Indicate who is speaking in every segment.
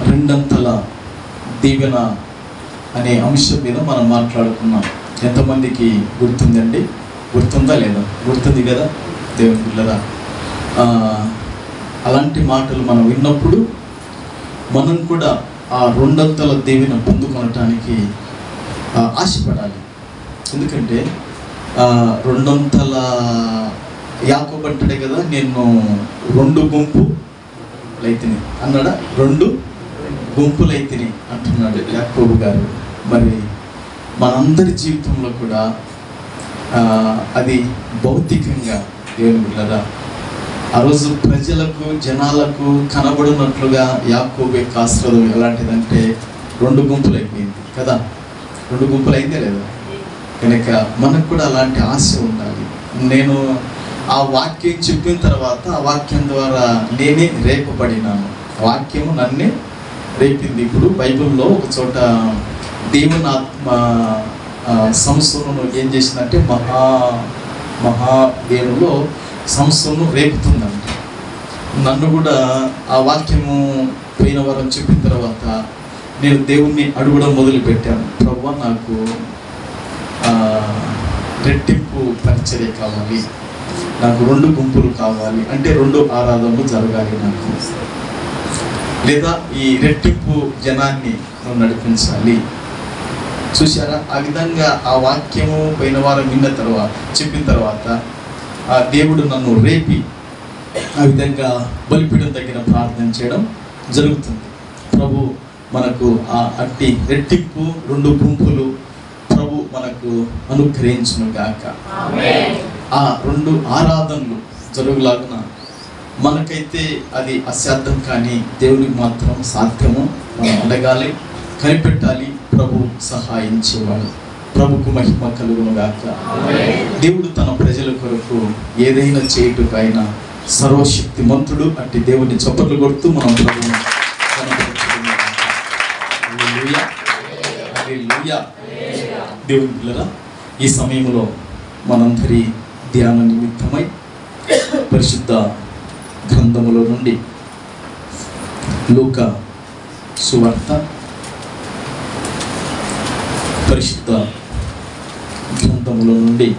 Speaker 1: రెండంతల దీవెన అనే అంశం మీద మనం మాట్లాడుకున్నాం. ఎంతమందికి గుర్తుందండి? గుర్తుందా లేదా? గుర్తుంది కదా దేవుని పిల్లరా. అలాంటి మాటలు మనం విన్నప్పుడు మనం కూడా ఆ రెండంతల దీవెన పొందుకొనటానికి ఆశపడాలి. ఎందుకంటే రెండంతల యాకోబు అంటాడే కదా, నేను 2 గుంపులైతిని అన్నాడా? 2 గుంపులైతిని అంటున్నాడు యాకోబు గారు. మరి మనందరి జీవితంలో కూడా అది భౌతికంగా దేవుని బిడ్డలారా ఆ రోజు ప్రజలకు జనాలకు కనబడినట్లుగా యాకోబు యొక్క ఆశీర్వాదం ఎలాంటిదంటే 2 గుంపులైపోయింది కదా. 2 గుంపులైందే లేదా? కనుక మనకు కూడా అలాంటి ఆశ ఉండాలి. నేను ఆ వాక్యం చెప్పిన తర్వాత ఆ వాక్యం ద్వారా నేనే రేపబడినాను. వాక్యము నన్నే రేపింది. ఇప్పుడు బైబిల్లో ఒక చోట దేవుని ఆత్మ సంసోనును ఏం చేసిందంటే మహాదేవులో సంసోను రేపుతుందంట. నన్ను కూడా ఆ వాక్యము పోయిన వారం చెప్పిన తర్వాత నేను దేవుణ్ణి అడగడం మొదలుపెట్టాను. ప్రభువా, నాకు రెట్టింపు పరిచర్య కావాలి, నాకు 2 గుంపులు కావాలి, అంటే 2 ఆరాధనలు జరగాలి నాకు, లేదా ఈ రెట్టింపు జనాన్ని నడిపించాలి. చూసారా? ఆ విధంగా ఆ వాక్యము పోయిన వారం చెప్పిన తర్వాత ఆ దేవుడు నన్ను రేపి ఆ విధంగా బలిపీఠం దగ్గర ప్రార్థన చేయడం జరుగుతుంది. ప్రభు మనకు ఆ అట్టి రెట్టింపు 2 గుంపులు ప్రభు మనకు అనుగ్రహించును గాక. ఆ 2 ఆరాధనలు జరుగులాగున మనకైతే అది అసాధ్యం, కానీ దేవునికి మాత్రం సాధ్యము. మనం అడగాలి, కనిపెట్టాలి. ప్రభు సహాయించేవాడు. ప్రభుకు మహిమ కలుగును గాక. దేవుడు తన ప్రజల కొరకు ఏదైనా చేయుటకైనా సర్వశక్తిమంతుడు. అట్టి దేవుని చప్పట్లు కొడుతూ మనం ప్రభువును దేవుని పిల్లరా, ఈ సమయంలో మనందరి ధ్యాన నిమిత్తమై పరిశుద్ధ గ్రంథములో నుండి లూకా సువార్త, పరిశుద్ధ గ్రంథములో నుండి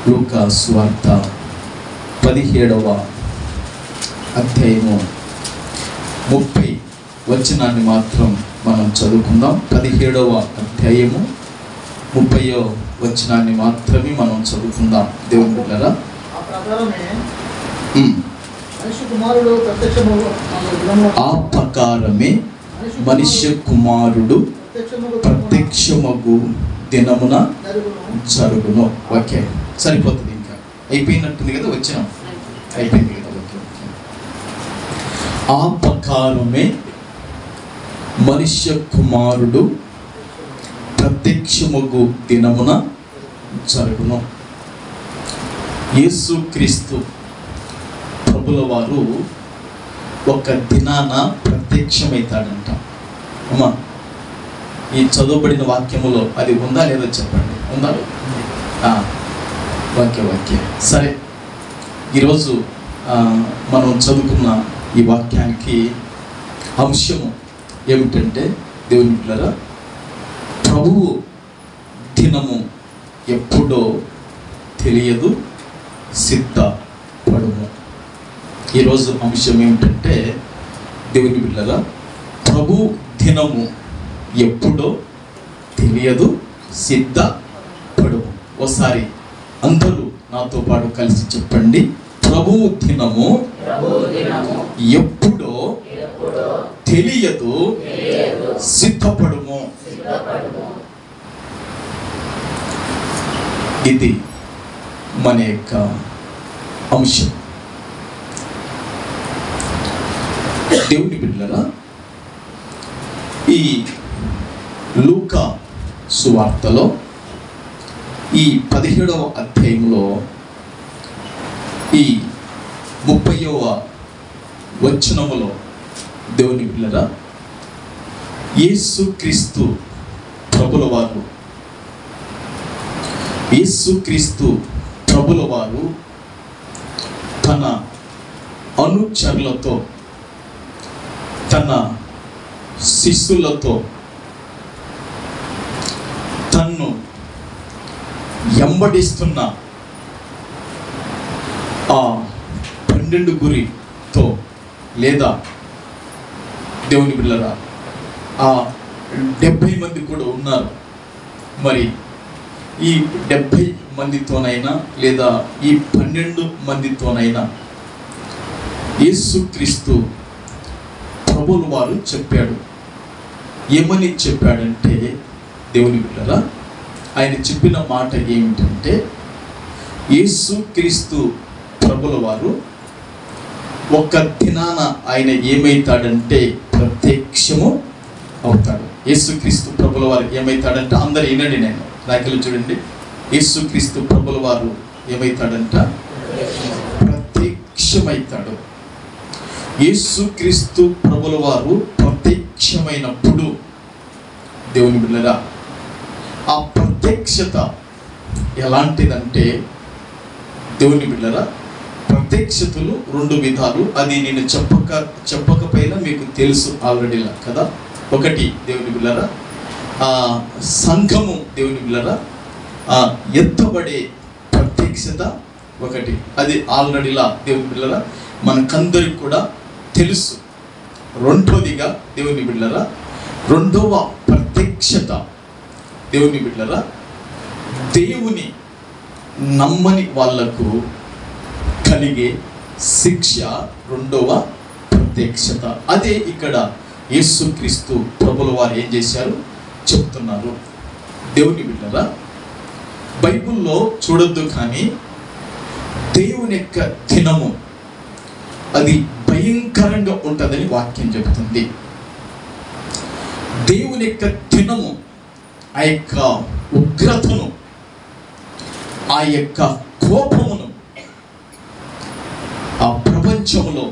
Speaker 1: లూకా సువార్త 17వ అధ్యాయము 30 వచనాన్ని మాత్రం మనం చదువుకుందాం. 17వ అధ్యాయము 30వ వచనాన్ని మాత్రమే మనం చదువుకుందాం. దేవుని బిడ్డలారా, ఆ ప్రకారమే మనుష్య కుమారుడు ప్రత్యక్షమగు దినమున జరుగును. ఓకే, సరిపోతుంది. ఇంకా అయిపోయినట్టుంది కదా, వచ్చినాం, అయిపోయింది కదా. ఓకే, ఆ ప్రకారమే మనుష్య కుమారుడు ప్రత్యక్షమగు దినమున జరుగును. యేసుక్రీస్తు ప్రభుల వారు ఒక దినాన ప్రత్యక్షమవుతాడంట. అమ్మా, ఈ చదువుబడిన వాక్యములో అది ఉందా లేదో చెప్పండి. ఉందా? వాక్య సరే. ఈరోజు మనం చదువుకున్న ఈ వాక్యానికి అంశము ఏమిటంటే, దేవుని పిల్లరా, ప్రభువు దినము ఎప్పుడో తెలియదు, సిద్ధపడుము. ఈరోజు అంశం ఏమిటంటే, దేవుని పిల్లరా, ప్రభు దినము ఎప్పుడో తెలియదు, సిద్ధపడుము. ఒకసారి అందరూ నాతో పాటు కలిసి చెప్పండి. ప్రభు దినము ఎప్పుడో తెలియదు, సిద్ధపడుము. ఇది మన యొక్క అంశం. దేవుని బిడ్డలారా, ఈ లూకా సువార్తలో ఈ 17వ అధ్యాయంలో ఈ 30వ వచనములో దేవుని బిడ్డలారా, యేసుక్రీస్తు ప్రభుల వారు తన అనుచరులతో తన శిష్యులతో తన్ను ఎంబడిస్తున్న ఆ 12 గురితో లేదా దేవుని బిడ్డలారా ఆ 70 మంది కూడా ఉన్నారు. మరి ఈ 70 మందితోనైనా లేదా ఈ 12 మందితోనైనా యేసుక్రీస్తు ప్రభువుల వారు చెప్పాడు. ఏమని చెప్పాడంటే దేవుని బిడ్డలారా ఆయన చెప్పిన మాట ఏమిటంటే యేసుక్రీస్తు ప్రభువుల వారు ఒక దినాన ఆయన ఏమైతాడంటే ప్రత్యక్షము అవుతాడు. యేసుక్రీస్తు ప్రభువుల వారు ఏమైతాడంటే అందరు వినండి, నేను నాకెళ్ళి చూడండి. యేసుక్రీస్తు ప్రభువుల వారు ఏమైతాడంట? ప్రత్యక్షమైతాడు. యేసుక్రీస్తు ప్రభువుల వారు ప్రత్యక్షమైనప్పుడు దేవుని బిడ్డలారా ఆ ప్రత్యక్షత ఎలాంటిదంటే దేవుని బిడ్డలారా ప్రత్యక్షతలు 2 విధాలు. అది నేను చెప్పకపోయినా మీకు తెలుసు ఆల్రెడీలా కదా. ఒకటి దేవుని బిడ్డలారా సంఘము దేవుని బిడ్డలారా ఎత్తబడే ప్రత్యక్షత ఒకటి. అది ఆల్రెడీలా దేవుని బిడ్డలారా మనకందరికి కూడా తెలుసు. రెండోదిగా దేవుని బిడ్డలారా రెండవ ప్రత్యక్షత దేవుని బిడ్డలారా దేవుని నమ్మని వాళ్లకు కలిగే శిక్ష రెండవ ప్రత్యక్షత. అదే ఇక్కడ యేసుక్రీస్తు ప్రభువుల వారు ఏం చేశారు చెప్తున్నారు. దేవుని బిడ్డలారా బైబిల్లో చూడొద్దు కానీ దేవుని యొక్క దినము అది భయంకరంగా ఉంటుందని వాక్యం చెబుతుంది. దేవుని యొక్క దినము ఆ యొక్క ఉగ్రతను ఆ యొక్క కోపమును ఆ ప్రపంచంలో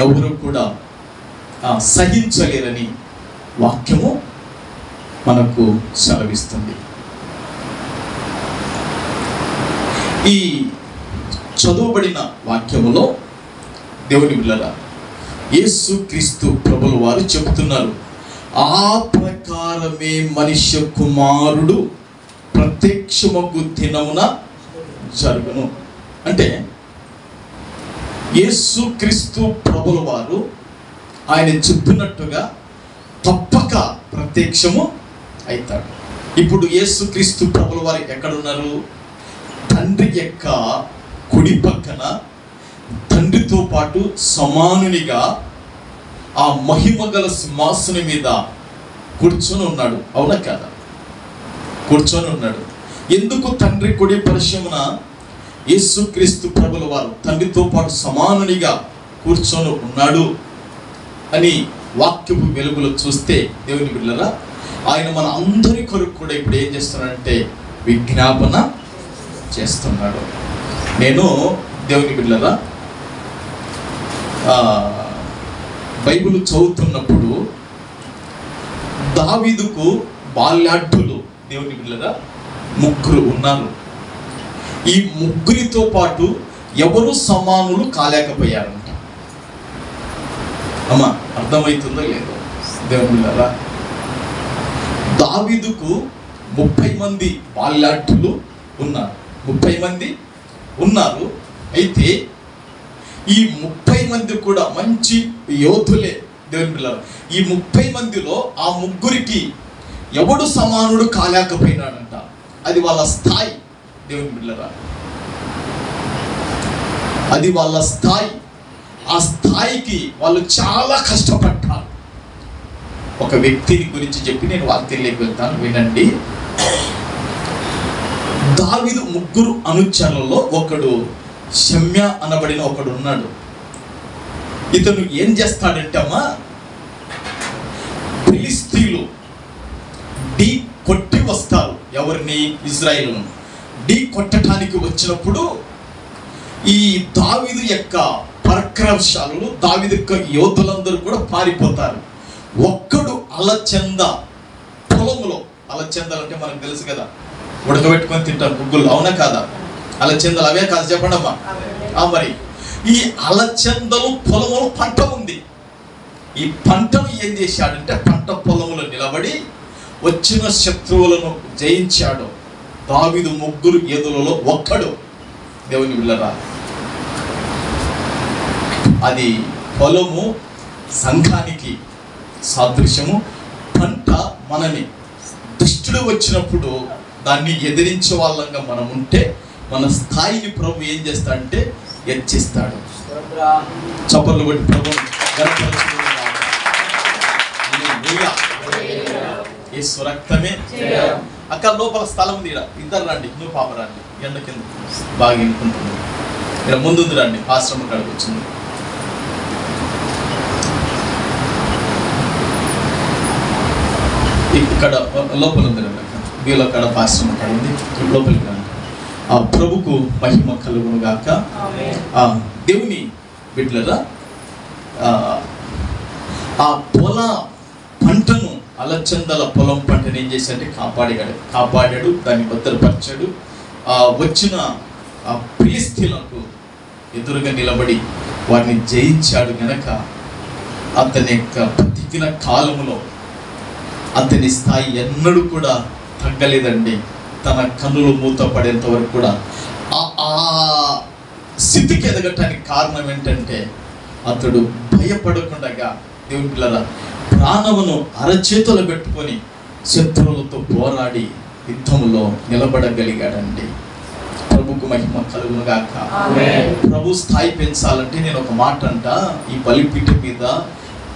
Speaker 1: ఎవరు కూడా సహించలేరని వాక్యము మనకు సెలవిస్తుంది. ఈ చదువుబడిన వాక్యములో దేవుని బిడ్డలారా యేసుక్రీస్తు ప్రభువుల వారు చెబుతున్నారు ఆ ప్రకారమే మనుష్య కుమారుడు ప్రత్యక్షమగు దినమున జరుగును. అంటే యేసుక్రీస్తు ప్రభువుల వారు ఆయన చెప్పినట్టుగా తప్పక ప్రత్యక్షము అవుతాడు. ఇప్పుడు యేసుక్రీస్తు ప్రభువుల వారు ఎక్కడున్నారు? తండ్రి యొక్క కుడి పక్కన తండ్రితో పాటు సమానునిగా ఆ మహిమ గల సింహాసనం మీద కూర్చొని ఉన్నాడు. అవునా కాదా? కూర్చొని ఉన్నాడు. ఎందుకు తండ్రి కుడి పరశమున యేసుక్రీస్తు ప్రభువుల వారు తండ్రితో పాటు సమానునిగా కూర్చొని ఉన్నాడు అని వాక్యపు వెలుగులో చూస్తే దేవుని బిడ్డలారా ఆయన మన అందరి కొరకు కూడా ఇప్పుడు ఏం చేస్తున్నాడంటే విజ్ఞాపన చేస్తున్నాడు. నేను దేవుని బిడ్డలారా బైబిల్ చదువుతున్నప్పుడు దావీదుకు బాల్యాఢ్యులు దేవుని బిడ్డలారా 3 ఉన్నారు. ఈ 3తో పాటు ఎవరు సమానులు కాలేకపోయారంట. అమ్మా అర్థమవుతుందో లేదో దేవుని బిడ్డలారా దావీదుకు 30 మంది బాల్యాఢ్యులు ఉన్నారు. 30 మంది ఉన్నారు. అయితే ఈ 30 మంది కూడా మంచి యోధులే దేవుని బిడ్డలారా. ఈ 30 మందిలో ఆ 3కి ఎవడు సమానుడు కాలేకపోయినాడంట. అది వాళ్ళ స్థాయి దేవుని బిడ్డలారా, అది వాళ్ళ స్థాయి. ఆ స్థాయికి వాళ్ళు చాలా కష్టపడ్డారు. ఒక వ్యక్తిని గురించి చెప్పి నేను వాక్యంలోకి వెళ్తాను, వినండి. దావీదు 3 అనుచరులలో ఒకడు షమ్య అనబడిన ఒకడు ఉన్నాడు. ఇతను ఏం చేస్తాడంటే అమ్మా ఫిలిస్తీయులు ఢీ కొట్టి వస్తారు. ఎవరిని? ఇజ్రాయేలును ఢీ కొట్టడానికి వచ్చినప్పుడు ఈ దావీదు యొక్క పరాక్రమశాలులు దావీదు యొక్క యోధులందరూ కూడా పారిపోతారు. ఒక్కడు అలచంద పొలంలో, అలచందలు అంటే మనకు తెలుసు కదా, ఉడకబెట్టుకొని తింటాం గుగ్గులు, అవునా కాదా? అలచందలు అవే కాదు చెప్పండి అమ్మా. మరి ఈ అలచందలు పొలంలో పంట ఉంది. ఈ పంటను ఏం చేశాడంటే పంట పొలంలో నిలబడి వచ్చిన శత్రువులను జయించాడు. దావీదు 3 ఎదులలో ఒక్కడు. దేవుని బిడ్డలారా, అది పొలము సంఘానికి సాదృశ్యము. పంట మనని దుష్టుడు వచ్చినప్పుడు దాన్ని ఎదిరించే వాళ్ళంగా మనం ఉంటే మన స్థాయిని ప్రభు ఏం చేస్తాడంటే హెచ్చిస్తాడు. చప్పట్లు కొట్టి ప్రభు యేసు రక్తమే. అక్క లోపల స్థలం ఉంది, ఇద్దరు రండి, నువ్వు పాప రండి, ఎండ కింద బాగా ఇంకుంటుంది. ఇక్కడ ముందు రండి, ఆశ్రమం కాడికి వచ్చింది. ఇక్కడ లోపల ఉంది రండి, వీళ్ళ కాడ ఆశ్రమం కాడ ఉంది, లోపలికి రండి. ఆ ప్రభుకు మహిమ కలుగును గాక. దేవుని బిడ్డలరా, ఆ పొల పంటను అలచందల పొలం పంటను ఏం చేశాడంటే కాపాడాడు, దాన్ని భద్రపరిచాడు. వచ్చిన ఆ ఫిలిష్తీయులకు ఎదురుగా నిలబడి వారిని జయించాడు గనక అతని యొక్క బ్రతికిన కాలములో అతని స్థాయి ఎన్నడూ కూడా తగ్గలేదండి. తన కన్నులు మూతపడేంత వరకు కూడా ఆ స్థితికి ఎదగటానికి కారణం ఏంటంటే అతడు భయపడకుండా దేవుని పిల్లల ప్రాణమును అరచేతులు పెట్టుకొని శత్రువులతో పోరాడి యుద్ధంలో నిలబడగలిగాడండి. ప్రభుకు మహిమ కలుగును గాక. ప్రభు స్థాయి పెంచాలంటే నేను ఒక మాట అంట, ఈ బలిపీఠ మీద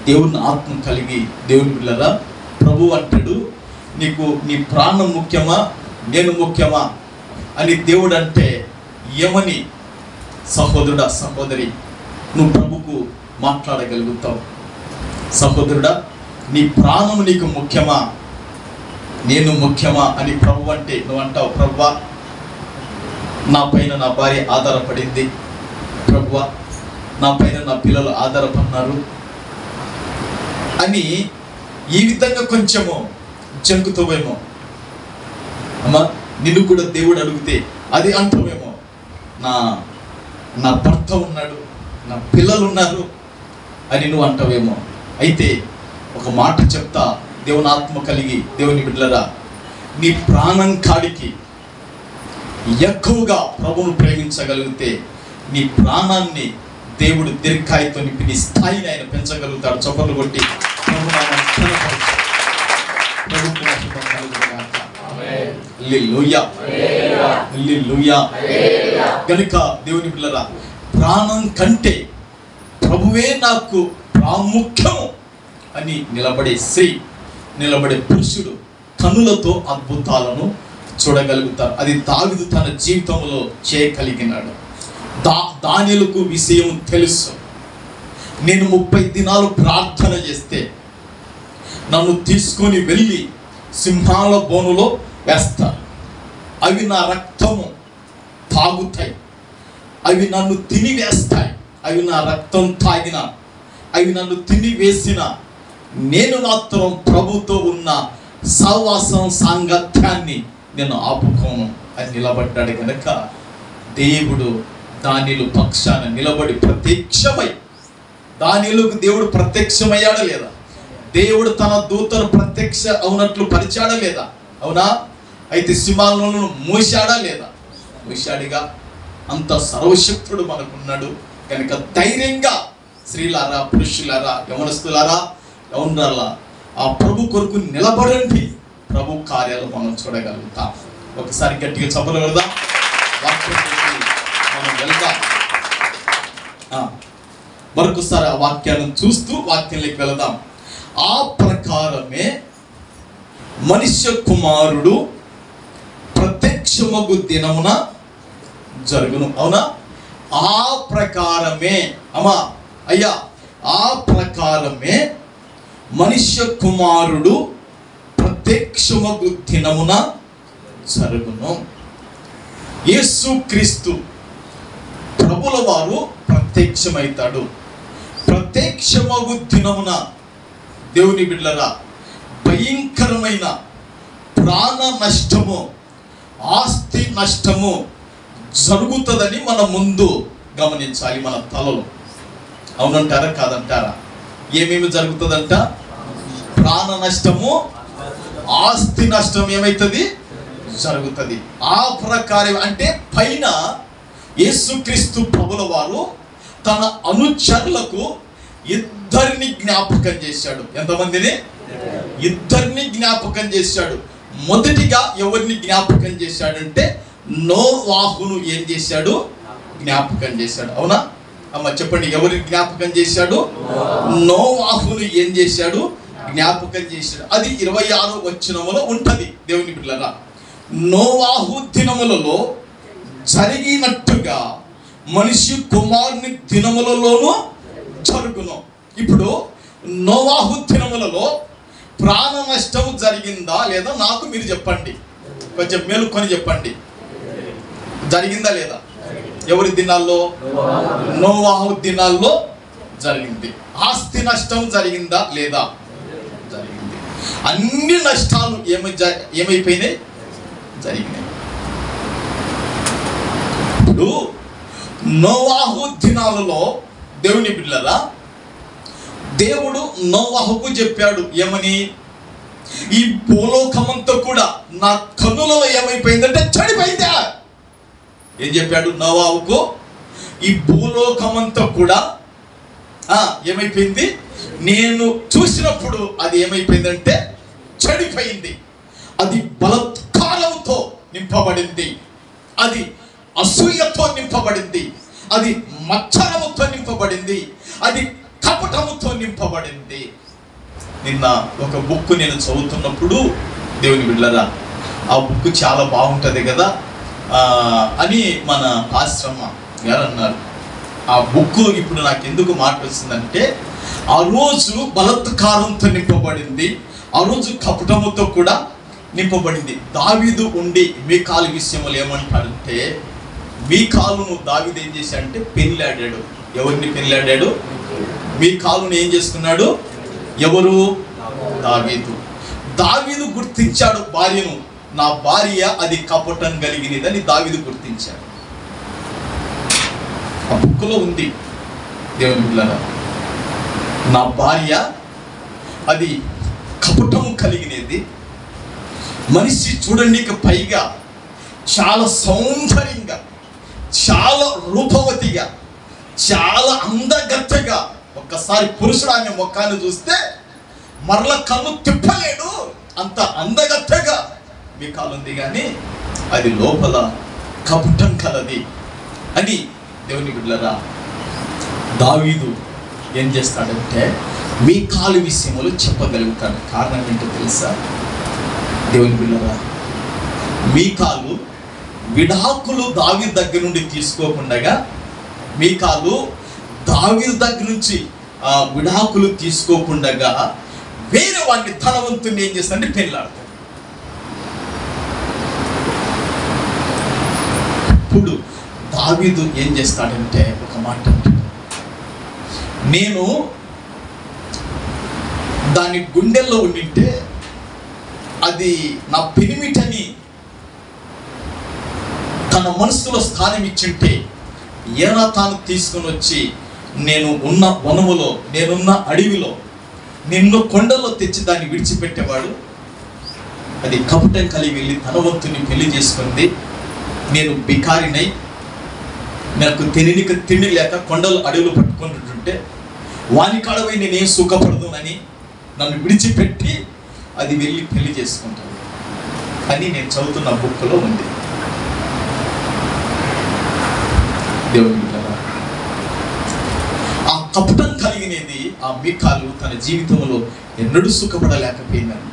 Speaker 1: దేవుని ఆత్మ కలిగి దేవుని పిల్లల ప్రభు అంటాడు, నీకు నీ ప్రాణం ముఖ్యమా నేను ముఖ్యమా అని దేవుడు అంటే ఏమని సహోదరుడా సహోదరి నువ్వు ప్రభుకు మాట్లాడగలుగుతావు? సహోదరుడా, నీ ప్రాణం నీకు ముఖ్యమా నేను ముఖ్యమా అని ప్రభు అంటే నువ్వు అంటావు, ప్రభువా నా పైన నా భార్య ఆధారపడింది, ప్రభువా నా పైన నా పిల్లలు ఆధారపడినారు అని ఈ విధంగా కొంచెము జంకుతావేమో. అమ్మా, నిన్ను కూడా దేవుడు అడిగితే అది అంటావేమో, నా భర్త ఉన్నాడు, నా పిల్లలు ఉన్నారు అని నువ్వు అంటావేమో. అయితే ఒక మాట చెప్తా, దేవుని ఆత్మ కలిగి దేవుని బిడ్డలరా, నీ ప్రాణం కాడికి ఎక్కువగా ప్రభువును ప్రేమించగలిగితే నీ ప్రాణాన్ని దేవుడు దీర్ఘాయుతో నింపి నీ స్థాయిని ఆయన పెంచగలుగుతాడు. చప్పట్లు కొట్టి కనుక దేవుని పిల్లరా, ప్రాణం కంటే ప్రభువే నాకు ప్రాముఖ్యము అని నిలబడే స్త్రీ, నిలబడే పురుషుడు కన్నులతో అద్భుతాలను చూడగలుగుతారు. అది దావీదు తన జీవితంలో చేయగలిగినాడు. దానియేలుకు విషయం తెలుసు, నేను 30 దినాలు ప్రార్థన చేస్తే నన్ను తీసుకొని వెళ్ళి సింహాల బోనులో వేస్తారు, అవి నా రక్తము తాగుతాయి, అవి నన్ను తినివేస్తాయి, అవి నా రక్తం తాగిన, అవి నన్ను తినివేసిన నేను మాత్రం ప్రభుతో ఉన్న సహవాసం సాంగత్యాన్ని నేను ఆపుకోను అని నిలబడ్డాడు కనుక దేవుడు దానియేలు పక్షాన నిలబడి ప్రత్యక్షమై, దానియేలుకు దేవుడు ప్రత్యక్షమయ్యాడా లేదా? దేవుడు తన దూతను ప్రత్యక్ష అవునట్లు పరిచాడా లేదా? అవునా? అయితే సింహాలను మూసాడా లేదా? మూసాడిగా. అంత సర్వశక్తుడు మనకున్నాడు కనుక ధైర్యంగా స్త్రీలారా, పురుషులారా, యవనస్తులారా, యవనరాలా ఆ ప్రభు కొరకు నిలబడండి. ప్రభు కార్యాలు మనం చూడగలుగుతాం. ఒకసారి గట్టిగా చప్పలు పెడదాం, మనం వెళ్దాం. మరొకసారి ఆ వాక్యాన్ని చూస్తూ వాక్యంలోకి వెళదాం. ఆ ప్రకారమే మనుష్య కుమారుడు ప్రత్యక్షమగు దినమున జరుగును. అవునా? ఆ ప్రకారమే అమ్మా అయ్యా, ఆ ప్రకారమే మనుష్య కుమారుడు ప్రత్యక్షమగు దినమున జరుగును. యేసుక్రీస్తు ప్రభుల వారు ప్రత్యక్షమవుతాడు. ప్రత్యక్షమగు దినమున దేవుని బిడ్డలారా, భయంకరమైన ప్రాణ నష్టము, ఆస్తి నష్టము జరుగుతుందని మన ముందు గమనించాలి మన తలలో. అవునంటారా కాదంటారా? ఏమేమి జరుగుతుందంట? ప్రాణ నష్టము, ఆస్తి నష్టం ఏమైతుంది? జరుగుతుంది. ఆ ప్రకారం అంటే పైన యేసుక్రీస్తు ప్రభుల వారు తన అనుచరులకు ఇద్దరిని జ్ఞాపకం చేశాడు. ఎంతమందిని? ఇద్దరిని జ్ఞాపకం చేశాడు. మొదటిగా ఎవరిని జ్ఞాపకం చేశాడంటే నోవాహును ఏం చేశాడు? జ్ఞాపకం చేశాడు. అవునా అమ్మ? చెప్పండి, ఎవరిని జ్ఞాపకం చేశాడు? నోవాహును ఏం చేశాడు? జ్ఞాపకం చేశాడు. అది 26వ వచనములో ఉంటది. దేవుని బిడ్డలారా, నోవాహు దినములలో జరిగినట్టుగా మనిషి కుమారుని దినములలోనూ జరుగును. ఇప్పుడు నోవాహు దినములలో ప్రాణ నష్టం జరిగిందా లేదా? నాకు మీరు చెప్పండి, కొంచెం మేలుకొని చెప్పండి. జరిగిందా లేదా? ఎవరి దినాల్లో? నోవాహు దినాల్లో జరిగింది. ఆస్తి నష్టం జరిగిందా లేదా? జరిగింది. అన్ని నష్టాలు ఏమైపోయినాయి? జరిగినాయి. ఇప్పుడు నోవాహు దినాలలో దేవుని బిడ్డలారా, దేవుడు నోవాహుకు చెప్పాడు ఏమని? ఈ భూలోకమంతా కూడా నా కన్నులలో ఏమైపోయిందంటే చెడిపోయిందా? ఏం చెప్పాడు నోవాహుకు? ఈ భూలోకమంతా కూడా ఏమైపోయింది? నేను చూసినప్పుడు అది ఏమైపోయిందంటే చెడిపోయింది. అది బలాత్కారంతో నింపబడింది, అది అసూయతో నింపబడింది, అది మచ్చరముతో నింపబడింది, అది కపటముతో నింపబడింది. నిన్న ఒక బుక్ నేను చదువుతున్నప్పుడు దేవుని బిడ్డలారా, ఆ బుక్ చాలా బాగుంటుంది కదా అని మన ఆశ్రమ గారు అన్నారు. ఆ బుక్ ఇప్పుడు నాకు ఎందుకు మాట వస్తుందంటే, ఆ రోజు బలాత్కారంతో నింపబడింది, ఆ రోజు కపటముతో కూడా నింపబడింది. దావీదు ఉండి మీకాలు విషయంలో ఏమంటాడంటే, మీకాలును దావీదు ఏం చేశాడంటే పెళ్ళాడాడు. ఎవరిని పెళ్ళాడాడు? మీకాలును ఏం చేసుకున్నాడు? ఎవరు? దావీదు. దావీదు గుర్తించాడు భార్యను. నా భార్య అది కపటం కలిగినదని దావీదు గుర్తించాడు. ఆ బుక్లో ఉంది దేవుని బిడ్డలారా, నా భార్య అది కపటం కలిగినది. మనిషి చూడడానికి పైగా చాలా సౌందర్యంగా, చాలా రూపవతిగా, చాలా అందగత్తెగా, ఒక్కసారి పురుషుడు ఆమె ముఖాన్ని చూస్తే మరల కన్ను తిప్పలేడు, అంత అందగత్తెగా మీకాలు ఉంది. కానీ అది లోపల కపటం కలది అని దేవుని బిడ్డలారా దావీదు ఏం చేస్తాడంటే మీకాలు విషయంలో చెప్పగలుగుతాడు. కారణం ఏంటో తెలుసా దేవుని బిడ్డలారా? మీకాలు విడాకులు దావీదు దగ్గర నుండి తీసుకోకుండా, మీకాలు దావీదు దగ్గర నుంచి విడాకులు తీసుకోకుండా వేరే వాడిని ధనవంతుని ఏం చేస్తాడంటే పెళ్ళాడతాడు. ఇప్పుడు దావీదు ఏం చేస్తాడంటే ఒక మాట అంటాడు, నేను దాని గుండెల్లో ఉండింటే అది నా పెనిమిటని తన మనసులో స్థానం ఇచ్చింటే ఏనా తాను తీసుకుని వచ్చి నేను ఉన్న వనములో, నేనున్న అడవిలో, నిన్ను కొండలో తెచ్చి దాన్ని విడిచిపెట్టేవాడు. అది కపటం కలిగి వెళ్ళి ధనవంతుని పెళ్లి చేసుకుంది. నేను బికారినై నాకు తిండి లేక కొండలు అడవులు పట్టుకుంటుంటే వాని కాడవై నేనేం సుఖపడదునని నన్ను విడిచిపెట్టి అది వెళ్ళి పెళ్లి చేసుకుంటాను అని నేను చదువుతున్న బుక్లో ఉంది. దేవుని బిడ్డలారా, ఆ కపటం కలిగినది ఆ మీకాలు తన జీవితంలో ఎన్నడూ సుఖపడలేకపోయిందండి,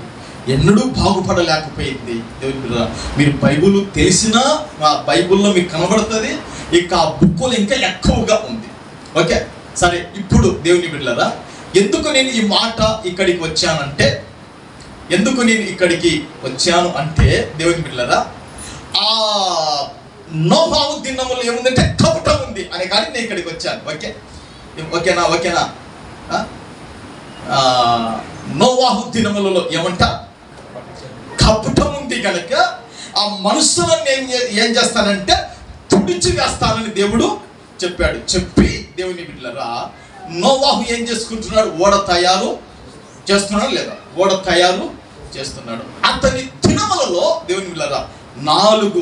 Speaker 1: ఎన్నడూ బాగుపడలేకపోయింది. దేవుని బిడ్డలారా, మీరు బైబుల్ తెలిసినా ఆ బైబుల్లో మీకు కనబడుతుంది, ఇక ఆ బుక్లో ఇంకా ఎక్కువగా ఉంది. ఓకే సరే, ఇప్పుడు దేవుని బిడ్డలారా, ఎందుకు నేను ఈ మాట ఇక్కడికి వచ్చానంటే, ఎందుకు నేను ఇక్కడికి వచ్చాను అంటే దేవుని బిడ్డలారా, ఆ నోవాహు దినములో ఏముందంటే కపటం ఉంది అనే కానీ నేను ఇక్కడికి వచ్చాను. ఓకేనా? నోవాహు దినములలో ఏమంట? కపటం ఉంది కనుక ఆ మనుషులను ఏం చేస్తానంటే తుడిచి వేస్తానని దేవుడు చెప్పాడు. చెప్పి దేవుని బిడ్డలారా, నోవాహు ఏం చేసుకుంటున్నాడు? ఓడ తయారు చేస్తున్నాడు లేదా? ఓడ తయారు చేస్తున్నాడు. అతని దినములలో దేవుని బిడ్డలారా 4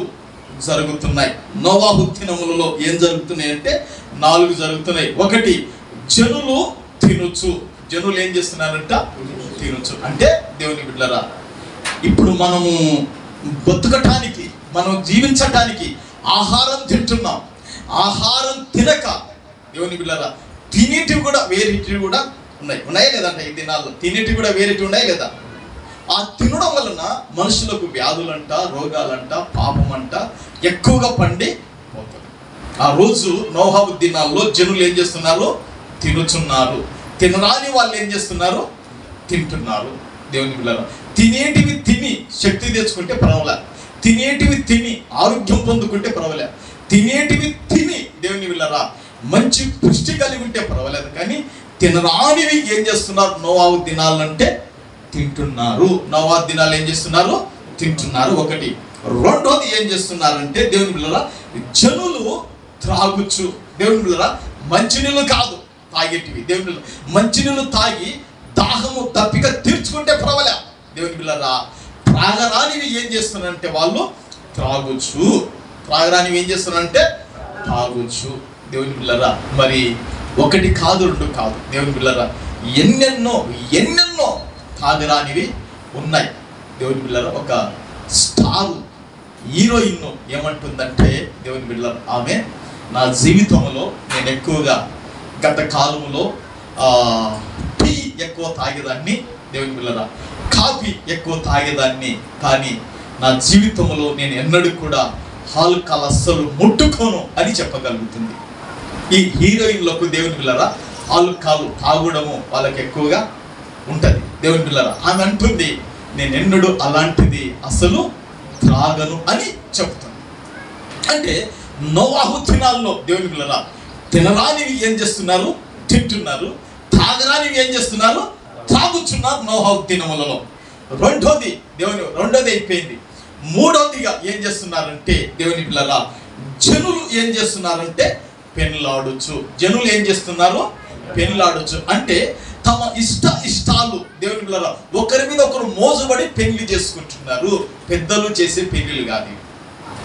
Speaker 1: జరుగుతున్నాయి. నోవాహు దినములలో ఏం జరుగుతున్నాయి అంటే 4 జరుగుతున్నాయి. ఒకటి, జనులు తినొచ్చు. జనులు ఏం చేస్తున్నారంట? తినొచ్చు. అంటే దేవుని బిడ్డలారా, ఇప్పుడు మనము బతుకటానికి, మనం జీవించటానికి ఆహారం తింటున్నాం. ఆహారం తినక దేవుని బిడ్డలారా తినేటివి కూడా వేరేటివి కూడా ఉన్నాయా లేదంట? ఈ దినాల్లో తినేటివి కూడా వేరేటివి ఉన్నాయి లేదా? ఆ తినడం వలన మనుషులకు వ్యాధులంట, రోగాలంట, పాపం అంట ఎక్కువగా పండి పోతుంది. ఆ రోజు నోవాహు దినాల్లో జనులు ఏం చేస్తున్నారు? తినుచున్నారు. తినరాని వాళ్ళు ఏం చేస్తున్నారు? తింటున్నారు. దేవుని బిడ్డలారా, తినేటివి తిని శక్తి తెచ్చుకుంటే పర్వాలే, తినేటివి తిని ఆరోగ్యం పొందుకుంటే పర్వాలే, తినేటివి తిని దేవుని బిడ్డలారా మంచి పుష్టి కలిగి ఉంటే పర్వాలేదు. కానీ తినరానివి ఏం చేస్తున్నారు? నోవాహు దినాలంటే తింటున్నారు. నోవాహు దినాలు ఏం చేస్తున్నారు? తింటున్నారు. ఒకటి. రెండోది ఏం చేస్తున్నారంటే దేవుని బిడ్డలారా జనులు త్రాగుచ్చు. దేవుని బిడ్డలారా మంచినీళ్ళు కాదు తాగేటివి. దేవుని బిడ్డలారా మంచినీళ్ళు తాగి దాహము దప్పిక తీర్చుకుంటే పర్వాలే. దేవుని బిడ్డలారా త్రాగరానివి ఏం చేస్తున్నారంటే వాళ్ళు త్రాగొచ్చు. త్రాగరానివి ఏం చేస్తున్నారంటే తాగొచ్చు. దేవుని బిడ్డలారా మరి ఒకటి కాదు, 2 కాదు. దేవుని బిడ్డలారా ఎన్నెన్నో తాగరానివి ఉన్నాయి. దేవుని బిడ్డలారా ఒక స్టార్ హీరోయిన్ ఏమంటుందంటే దేవుని బిడ్డలారా, ఆమె నా జీవితంలో నేను ఎక్కువగా గత కాలంలో టీ ఎక్కువ తాగేదాన్ని. దేవుని బిడ్డలారా కాఫీ ఎక్కువ తాగేదాన్ని. కానీ నా జీవితంలో నేను ఎన్నడూ కూడా ఆల్కహాల్ అస్సలు ముట్టుకోను అని చెప్పగలుగుతుంది. ఈ హీరోయిన్లకు దేవుని బిడ్డలారా ఆల్కహాల్ తాగడము వాళ్ళకి ఎక్కువగా ఉంటుంది. దేవుని బిడ్డలారా ఆమె అంటుంది, నేను ఎన్నడూ అలాంటిది అసలు త్రాగను అని చెప్తుంది. అంటే నోవాహు దినాల్లో దేవుని బిడ్డలారా తినరానివి ఏం చేస్తున్నారు? తింటున్నారు. తాగరానివి ఏం చేస్తున్నారు? తాగుతున్నారు నోవాహు దినములలో. రెండోది అయిపోయింది. మూడోదిగా ఏం చేస్తున్నారంటే దేవుని బిడ్డలారా జనులు ఏం చేస్తున్నారంటే పెళ్ళాడొచ్చు. జనులు ఏం చేస్తున్నారు? పెళ్ళాడొచ్చు. అంటే తమ ఇష్టాలు దేవుని బిడ్డలారా ఒకరి మీద ఒకరు మోజుబడి పెళ్లి చేసుకుంటున్నారు. పెద్దలు చేసే పెళ్లిలు కాదు.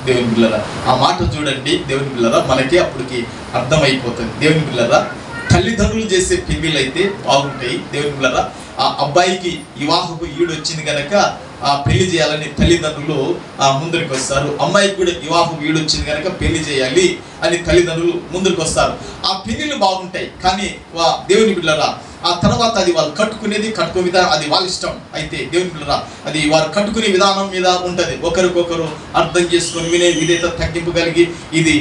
Speaker 1: దేవుని బిడ్డలారా ఆ మాట చూడండి. దేవుని బిడ్డలారా మనకి అప్పటికి అర్థమైపోతుంది. దేవుని బిడ్డలారా తల్లిదండ్రులు చేసే పెళ్లిలు అయితే బాగుంటాయి. దేవుని బిడ్డలారా ఆ అబ్బాయికి వివాహపు ఈడు వచ్చింది కనుక ఆ పెళ్లి చేయాలని తల్లిదండ్రులు ముందరికి వస్తారు. అమ్మాయికి కూడా వివాహం వీడు వచ్చింది కనుక పెళ్లి చేయాలి అని తల్లిదండ్రులు ముందుకు వస్తారు. ఆ పెళ్లిళ్ళు బాగుంటాయి. కానీ దేవుని బిడ్డలారా ఆ తర్వాత అది వాళ్ళు కట్టుకునే విధానం అది వాళ్ళ ఇష్టం. అయితే దేవుని బిడ్డలారా అది వారు కట్టుకునే విధానం మీద ఉంటుంది. ఒకరికొకరు అర్థం చేసుకొని వినే విధేత తగ్గింపు కలిగి ఇది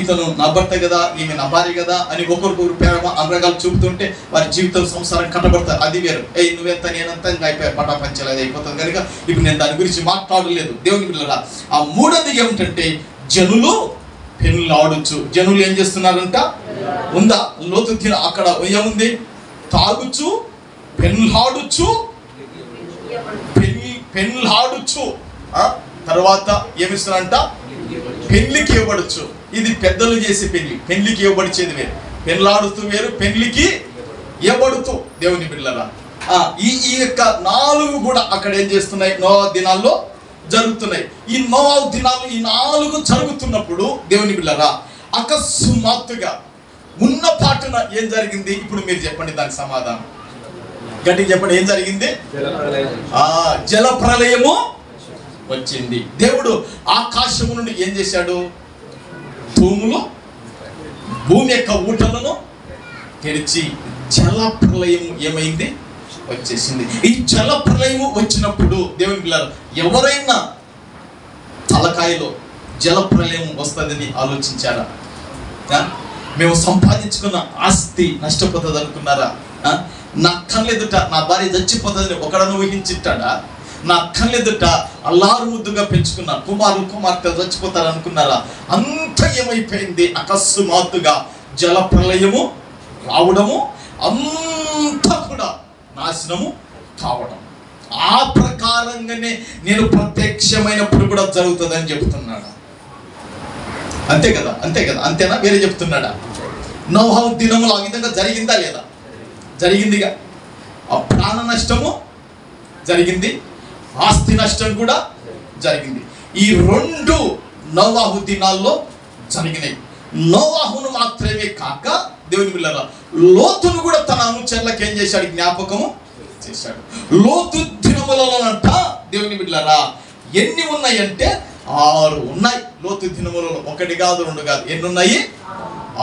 Speaker 1: ఇతను నా భర్త కదా, ఈమె నా భార్య కదా అని ఒకరికొకరు ప్రేమ అనురాగాలు చూపుతుంటే వారి జీవితం సంసారం కట్టబడతారు. అది వేరు. నువ్వెంత నేనంత ఇంకా అయిపోయాయి పటాపంచలు అది అయిపోతుంది కనుక ఇప్పుడు నేను దాని గురించి మాట్లాడలేదు. దేవుని బిడ్డలారా ఆ మూడోది ఏమిటంటే జనులు పెళ్ళాడొచ్చు. జనులు ఏం చేస్తున్నారంట? ఉందా? లోతు అక్కడ ఏముంది? తాగుచ్చు, పెళ్ళాడొచ్చు, పెళ్ళాడొచ్చు. తర్వాత ఏమిస్తున్నారంట? పెళ్లికి ఇవ్వబడచ్చు. ఇది పెద్దలు చేసే పెళ్లి. పెళ్లికి ఇవ్వబడిచేది వేరు, పెళ్ళాడుతూ వేరు, పెళ్లికి ఇవ్వబడుతూ. దేవుని బిడ్డలారా ఈ యొక్క 4 కూడా అక్కడ ఏం చేస్తున్నాయి? నోవాహు దినాల్లో జరుగుతున్నాయి. ఈ నోవాహు దినాలు ఈ 4 జరుగుతున్నప్పుడు దేవుని బిడ్డలారా అకస్మాత్తుగా ఉన్న పాటున ఏం జరిగింది? ఇప్పుడు మీరు చెప్పండి దానికి సమాధానం. గట్టిగా చెప్పండి. ఏం జరిగింది? జల ప్రళయము వచ్చింది. దేవుడు ఆకాశము నుండి ఏం చేశాడు? తూములు భూమి యొక్క ఊటలను తెరిచి జల ప్రళయం ఏమైంది? వచ్చేసింది. ఈ జల ప్రళయము వచ్చినప్పుడు దేవుని బిడ్డలారా ఎవరైనా తలకాయలో జల ప్రళయం వస్తుందని ఆలోచించారా? మేము సంపాదించుకున్న ఆస్తి నష్టపోతుంది అనుకున్నారా? నా కళ్ళెదుట నా భార్య చచ్చిపోతుందని ఒకడను ఊహించిట్టాడా? నా కళ్ళెదుట అల్లారు ముద్దుగా పెంచుకున్న కుమార్తె చచ్చిపోతారు అనుకున్నారా? అంత ఏమైపోయింది? అకస్మాత్తుగా జల ప్రళయము రావడము, అంతా కూడా నాశనము కావడం. ఆ ప్రకారంగానే నేను ప్రత్యక్షమైనప్పుడు కూడా జరుగుతుందని చెబుతున్నాడు. అంతే కదా? అంతేనా? వేరే చెప్తున్నాడా? నోవహు దినములు ఆ విధంగా జరిగిందా లేదా? జరిగిందిగా. ఆ ప్రాణ నష్టము జరిగింది, ఆస్తి నష్టం కూడా జరిగింది. ఈ రెండు నోవహు దినాల్లో జరిగినాయి. నోవహును మాత్రమే కాక దేవుని బిడ్డలారా లోతును కూడా తన అనుచరులకు ఏం చేశాడు? జ్ఞాపకము చేశాడు. లోతు దినములలోనంట దేవుని బిడ్డలారా ఎన్ని ఉన్నాయంటే 6 ఉన్నాయి లోతు దినములలో. 1 కాదు 2 కాదు, ఎన్ని ఉన్నాయి?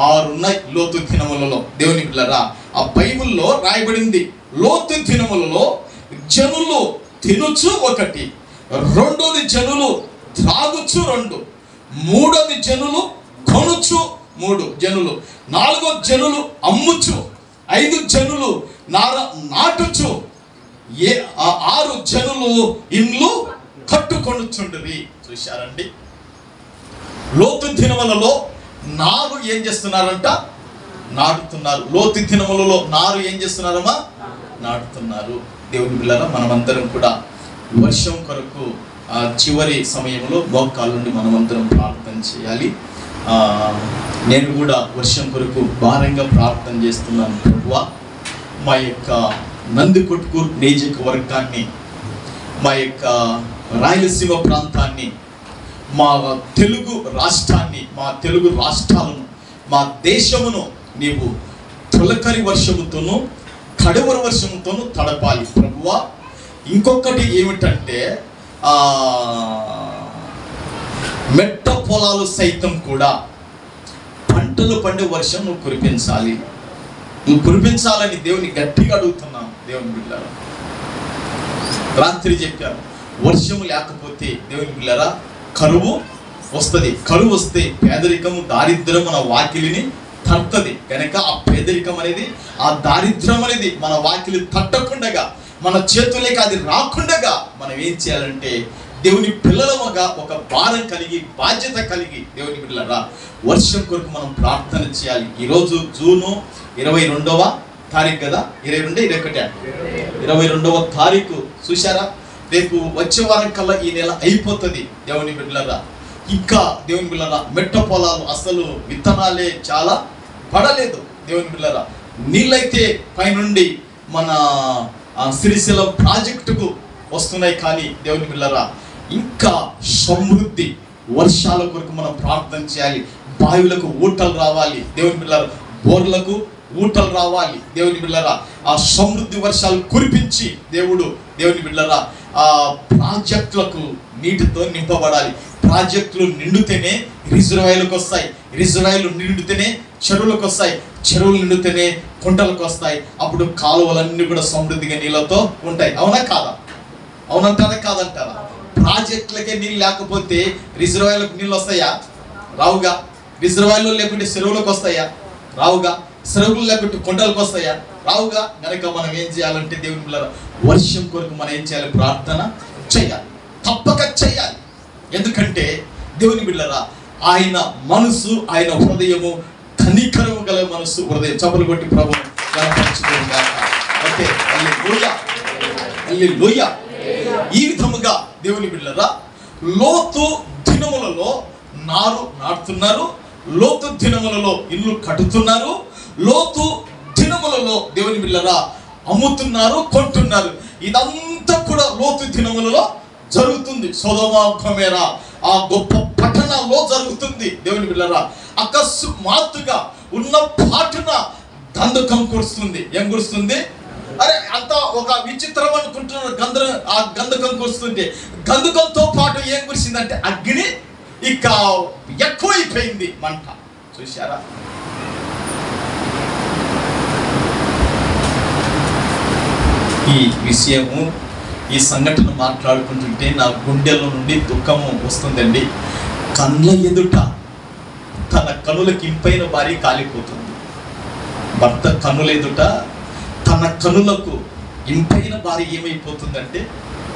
Speaker 1: 6 ఉన్నాయి లోతు దినములలో. దేవుని బిడ్డలారా ఆ బైబిల్లో రాయబడింది, లోతు దినములలో జనులు తినుచు 1, రెండోది జనులు త్రాగుచు 2, మూడోది జనులు కొనుచు 3 జనులు, 4 జనులు అమ్ముచు, 5 జనులు నాటుచు, 6 జనులు ఇండ్లు కట్టుకొనుచుండవి. చూశారండి, లోతు దినములలో నారు ఏం చేస్తున్నారంట? నాటుతున్నారు. లోతు దినములలో నారు ఏం చేస్తున్నారమ్మా? నాటుతున్నారు. దేవుని బిడ్డలారా మనమందరం కూడా వర్షం కొరకు చివరి సమయంలో మోకాళ్ళ నుండి మనమందరం ప్రార్థన చేయాలి. నేను కూడా వర్షం కొరకు భారంగా ప్రార్థన చేస్తున్నాను. ప్రభువా, మా యొక్క నందికొట్కూరు నియోజకవర్గాన్ని, మా యొక్క రాయలసీమ ప్రాంతాన్ని, మా తెలుగు రాష్ట్రాన్ని, మా తెలుగు రాష్ట్రాలను, మా దేశమును నీవు తొలకరి వర్షముతోనూ కడవరి వర్షముతోనూ తడపాలి ప్రభువా. ఇంకొకటి ఏమిటంటే మెట్ట పొలాలు సైతం కూడా పంటలు పండే వర్షం నువ్వు కురిపించాలి. నువ్వు కురిపించాలని దేవుని గట్టిగా అడుగుతున్నాను. దేవుని బిడ్డలారా రాత్రి చెప్పారు, వర్షము లేకపోతే దేవుని బిడ్డలారా కరువు వస్తుంది. కరువు వస్తే పేదరికము దారిద్ర్యం మన వాకిలిని తట్టది. కనుక ఆ పేదరికం అనేది, ఆ దారిద్ర్యం అనేది మన వాకిలి తట్టకుండగా, మన చేతులేక అది రాకుండగా మనం ఏం చేయాలంటే దేవుని పిల్లలముగా ఒక భారం కలిగి, బాధ్యత కలిగి దేవుని బిడ్డలారా వర్షం కొరకు మనం ప్రార్థన చేయాలి. ఈరోజు జూను 22వ తారీఖు కదా, 22వ తారీఖు చూశారా? రేపు వచ్చే వారం కల్లా ఈ నెల అయిపోతుంది. దేవుని బిడ్డలారా ఇంకా దేవుని బిడ్డలారా మెట్ట పొలాలు అసలు విత్తనాలే చాలా పడలేదు. దేవుని బిడ్డలారా నీళ్ళైతే పైనుండి మన శ్రీశైలం ప్రాజెక్టుకు వస్తున్నాయి, కానీ దేవుని బిడ్డలారా ఇంకా సమృద్ధి వర్షాల కొరకు మనం ప్రార్థన చేయాలి. బావిలకు ఊటలు రావాలి. దేవుని బిడ్డలారా బోర్లకు ఊటలు రావాలి. దేవుని బిడ్డలారా ఆ సమృద్ధి వర్షాలు కురిపించి దేవుని బిడ్డలారా ఆ ప్రాజెక్టులకు నీటితో నింపబడాలి. ప్రాజెక్టులు నిండితేనే రిజర్వాయర్లకు వస్తాయి, రిజర్వాయర్లు నిండితేనే చెరువులకు వస్తాయి, చెరువులు నిండితేనే కుంటలకు వస్తాయి. అప్పుడు కాలువలన్నీ కూడా సమృద్ధిగా నీళ్ళతో ఉంటాయి. అవునా కాదా? అవునంటారా కాదంటారా? ప్రాజెక్టులకే నీళ్ళు లేకపోతే రిజర్వాయర్లకు నీళ్ళు వస్తాయా? రావుగా. రిజర్వాయర్లు లేకుంటే చెరువులకు వస్తాయా? రావుగా. చెరువులు లేకుంటే కుంటలకు వస్తాయా? రావుగా. కనుక మనం ఏం చేయాలంటే దేవుని పిల్లల వర్షం కొరకు మనం ఏం చేయాలి? ప్రార్థన చేయాలి, తప్పక చేయాలి. ఎందుకంటే దేవుని బిడ్డలారా ఆయన మనసు, ఆయన హృదయము కనికరము గల మనసు, హృదయం. చప్పలు కొట్టి ప్రభువును గణపరచుకోగా. ఓకే, హల్లెలూయా, హల్లెలూయా. ఈ విధముగా దేవుని బిడ్డలారా లోతు దినములలో నారు నాటుతున్నారు, లోతు దినములలో ఇల్లు కట్టుతున్నారు, లోతు దినములలో దేవుని బిడ్డలారా అమ్ముతున్నారు, కొంటున్నారు. ఇదంతా కూడా లోతు దినములలో జరుగుతుంది. సొదొమ గొమొర్రా ఆ గొప్ప పట్టణాల్లో జరుగుతుంది. దేవుని బిడ్డలారా అకస్మాత్తుగా ఉన్న పాటున గంధకం కురుస్తుంది. ఏం కురుస్తుంది? అరే అంత ఒక విచిత్రం అనుకుంటున్నారు. ఆ గంధకం కురుస్తుంటే గంధకంతో పాటు ఏం కురిసిందంటే అగ్ని ఇక ఎక్కువైపోయింది, మంట. చూశారా? ఈ విషయము, ఈ సంఘటన మాట్లాడుకుంటుంటే నా గుండెల నుండి దుఃఖము వస్తుందండి. కళ్ళ ఎదుట తన కనులకు ఇంపైన భార్య కాలిపోతుంది. భర్త కన్నుల ఎదుట తన కనులకు ఇంపైన భార్య ఏమైపోతుందంటే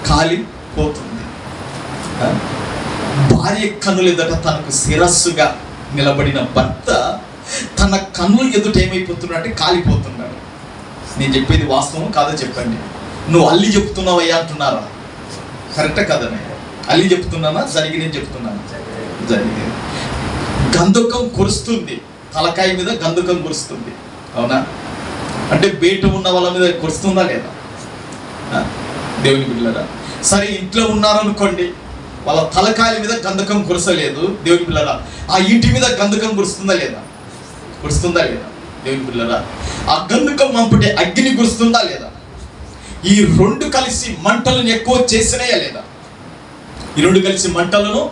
Speaker 1: కాలిపోతుంది. భార్య కన్నుల ఎదుట తనకు శిరస్సుగా నిలబడిన భర్త తన కన్నుల ఎదుట ఏమైపోతున్నాడంటే కాలిపోతున్నాడు. నేను చెప్పేది వాస్తవం కాదో చెప్పండి. నువ్వు అల్లి చెప్తున్నావయ్యా అంటున్నారా? కరెక్టా కదనే? అల్లి చెప్తున్నానా జరిగినది చెప్తున్నాను? జరిగింది. గంధకం కురుస్తుంది, తలకాయ మీద గంధకం కురుస్తుంది. అవునా? అంటే బయట ఉన్న వాళ్ళ మీద కురుస్తుందా లేదా? దేవుని బిడ్డలారా, సరే ఇంట్లో ఉన్నారనుకోండి, వాళ్ళ తలకాయల మీద గంధకం కురసలేదు. దేవుని బిడ్డలారా, ఆ ఇంటి మీద గంధకం కురుస్తుందా లేదా? కురుస్తుందా లేదా? దేవుని బిడ్డలారా, ఆ గంధకం మంపుటే అగ్ని కురుస్తుందా లేదా? ఈ రెండు కలిసి మంటలను ఎక్కువ చేసినాయా లేదా? ఈ రెండు కలిసి మంటలను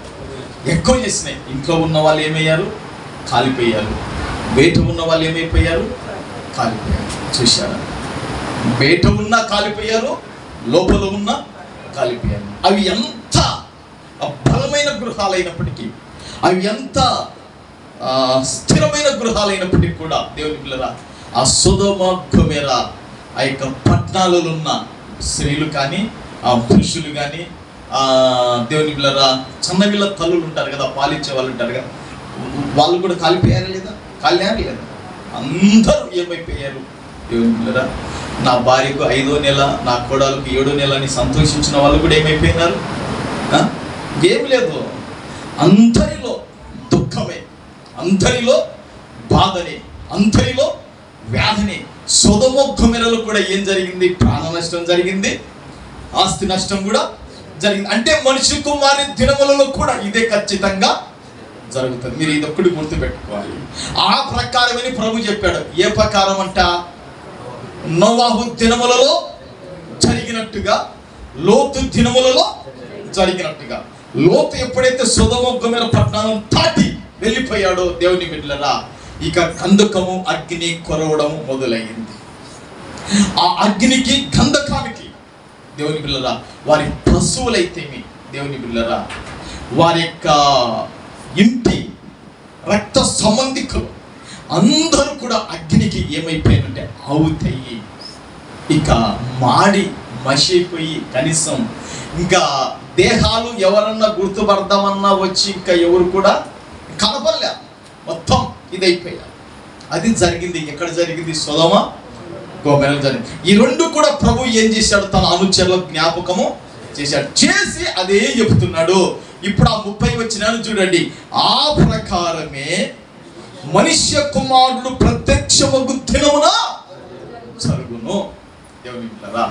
Speaker 1: ఎక్కువ చేసినాయి. ఇంట్లో ఉన్న వాళ్ళు ఏమయ్యారు? కాలిపోయారు. బయట ఉన్న వాళ్ళు ఏమైపోయారు? కాలిపోయారు. చూశారా? బయట ఉన్న కాలిపోయారు, లోపల ఉన్న కాలిపోయారు. అవి ఎంత బలమైన గృహాలైనప్పటికీ, అవి ఎంత స్థిరమైన గృహాలైనప్పటికీ కూడా దేవుని పిల్లరా, ఆ సొదొమ గొమొర్రా ఆ యొక్క పట్టణాలలో ఉన్న స్త్రీలు కానీ, ఆ పురుషులు కానీ, దేవుని పిల్లరా చిన్నపిల్ల తల్లులు ఉంటారు కదా, పాలిచ్చే వాళ్ళు ఉంటారు కదా, వాళ్ళు కూడా కాలిపోయారా లేదా? కాలినారా లేదా? అందరూ ఏమైపోయారు? దేవుని పిల్లరా, నా భార్యకు 5వ నెల, నా కోడలకు 7వ నెల అని సంతోషించిన వాళ్ళు కూడా ఏమైపోయినారు? ఏమి లేదు. అందరిలో దుఃఖమే, అందరిలో బాధనే, అందరిలో వ్యాధిని. సొదొమ గొమొర్రాలో కూడా ఏం జరిగింది? ప్రాణ నష్టం జరిగింది, ఆస్తి నష్టం కూడా జరిగింది. అంటే మనిషి కుమారుని దినములలో కూడా ఇదే ఖచ్చితంగా జరుగుతుంది. మీరు ఇది ఒక్కటి గుర్తుపెట్టుకోవాలి. ఆ ప్రకారమని ప్రభు చెప్పాడు. ఏ ప్రకారం అంట? నోవాహు దినములలో జరిగినట్టుగా, లోతు దినములలో జరిగినట్టుగా. లోతు ఎప్పుడైతే సొదొమ గొమొర్రా పట్టణం దాటి వెళ్ళిపోయాడో దేవుని బిడ్డలారా, ఇక గంధకము అగ్ని కొరవడం మొదలైంది. ఆ అగ్నికి గంధకానికి దేవుని బిడ్డలారా, వారి పశువులైతేమి, దేవుని బిడ్డలారా, వారి యొక్క ఇంటి రక్త సంబంధికులు అందరూ కూడా అగ్నికి ఏమైపోయారంటే అవుతాయి. ఇక మాడి మషైపోయి కనీసం ఇంకా దేహాలు ఎవరన్నా గుర్తుపడదామన్నా వచ్చి ఇంకా ఎవరు కూడా కనపడలే, మొత్తం ఇదైపోయారు. అది జరిగింది. ఎక్కడ జరిగింది? సొదొమ గొమొర్రా జరిగింది. ఈ రెండు కూడా ప్రభు ఏం చేశాడు? తన అనుచరుల జ్ఞాపకము చేశాడు. చేసి అదే చెబుతున్నాడు. ఇప్పుడు ఆ 30 వచనాలు చూడండి. ఆ ప్రకారమే మనుష్య కుమారుడు ప్రత్యక్షమగు దినమున జరుగును. దేవుని బిడ్డలారా,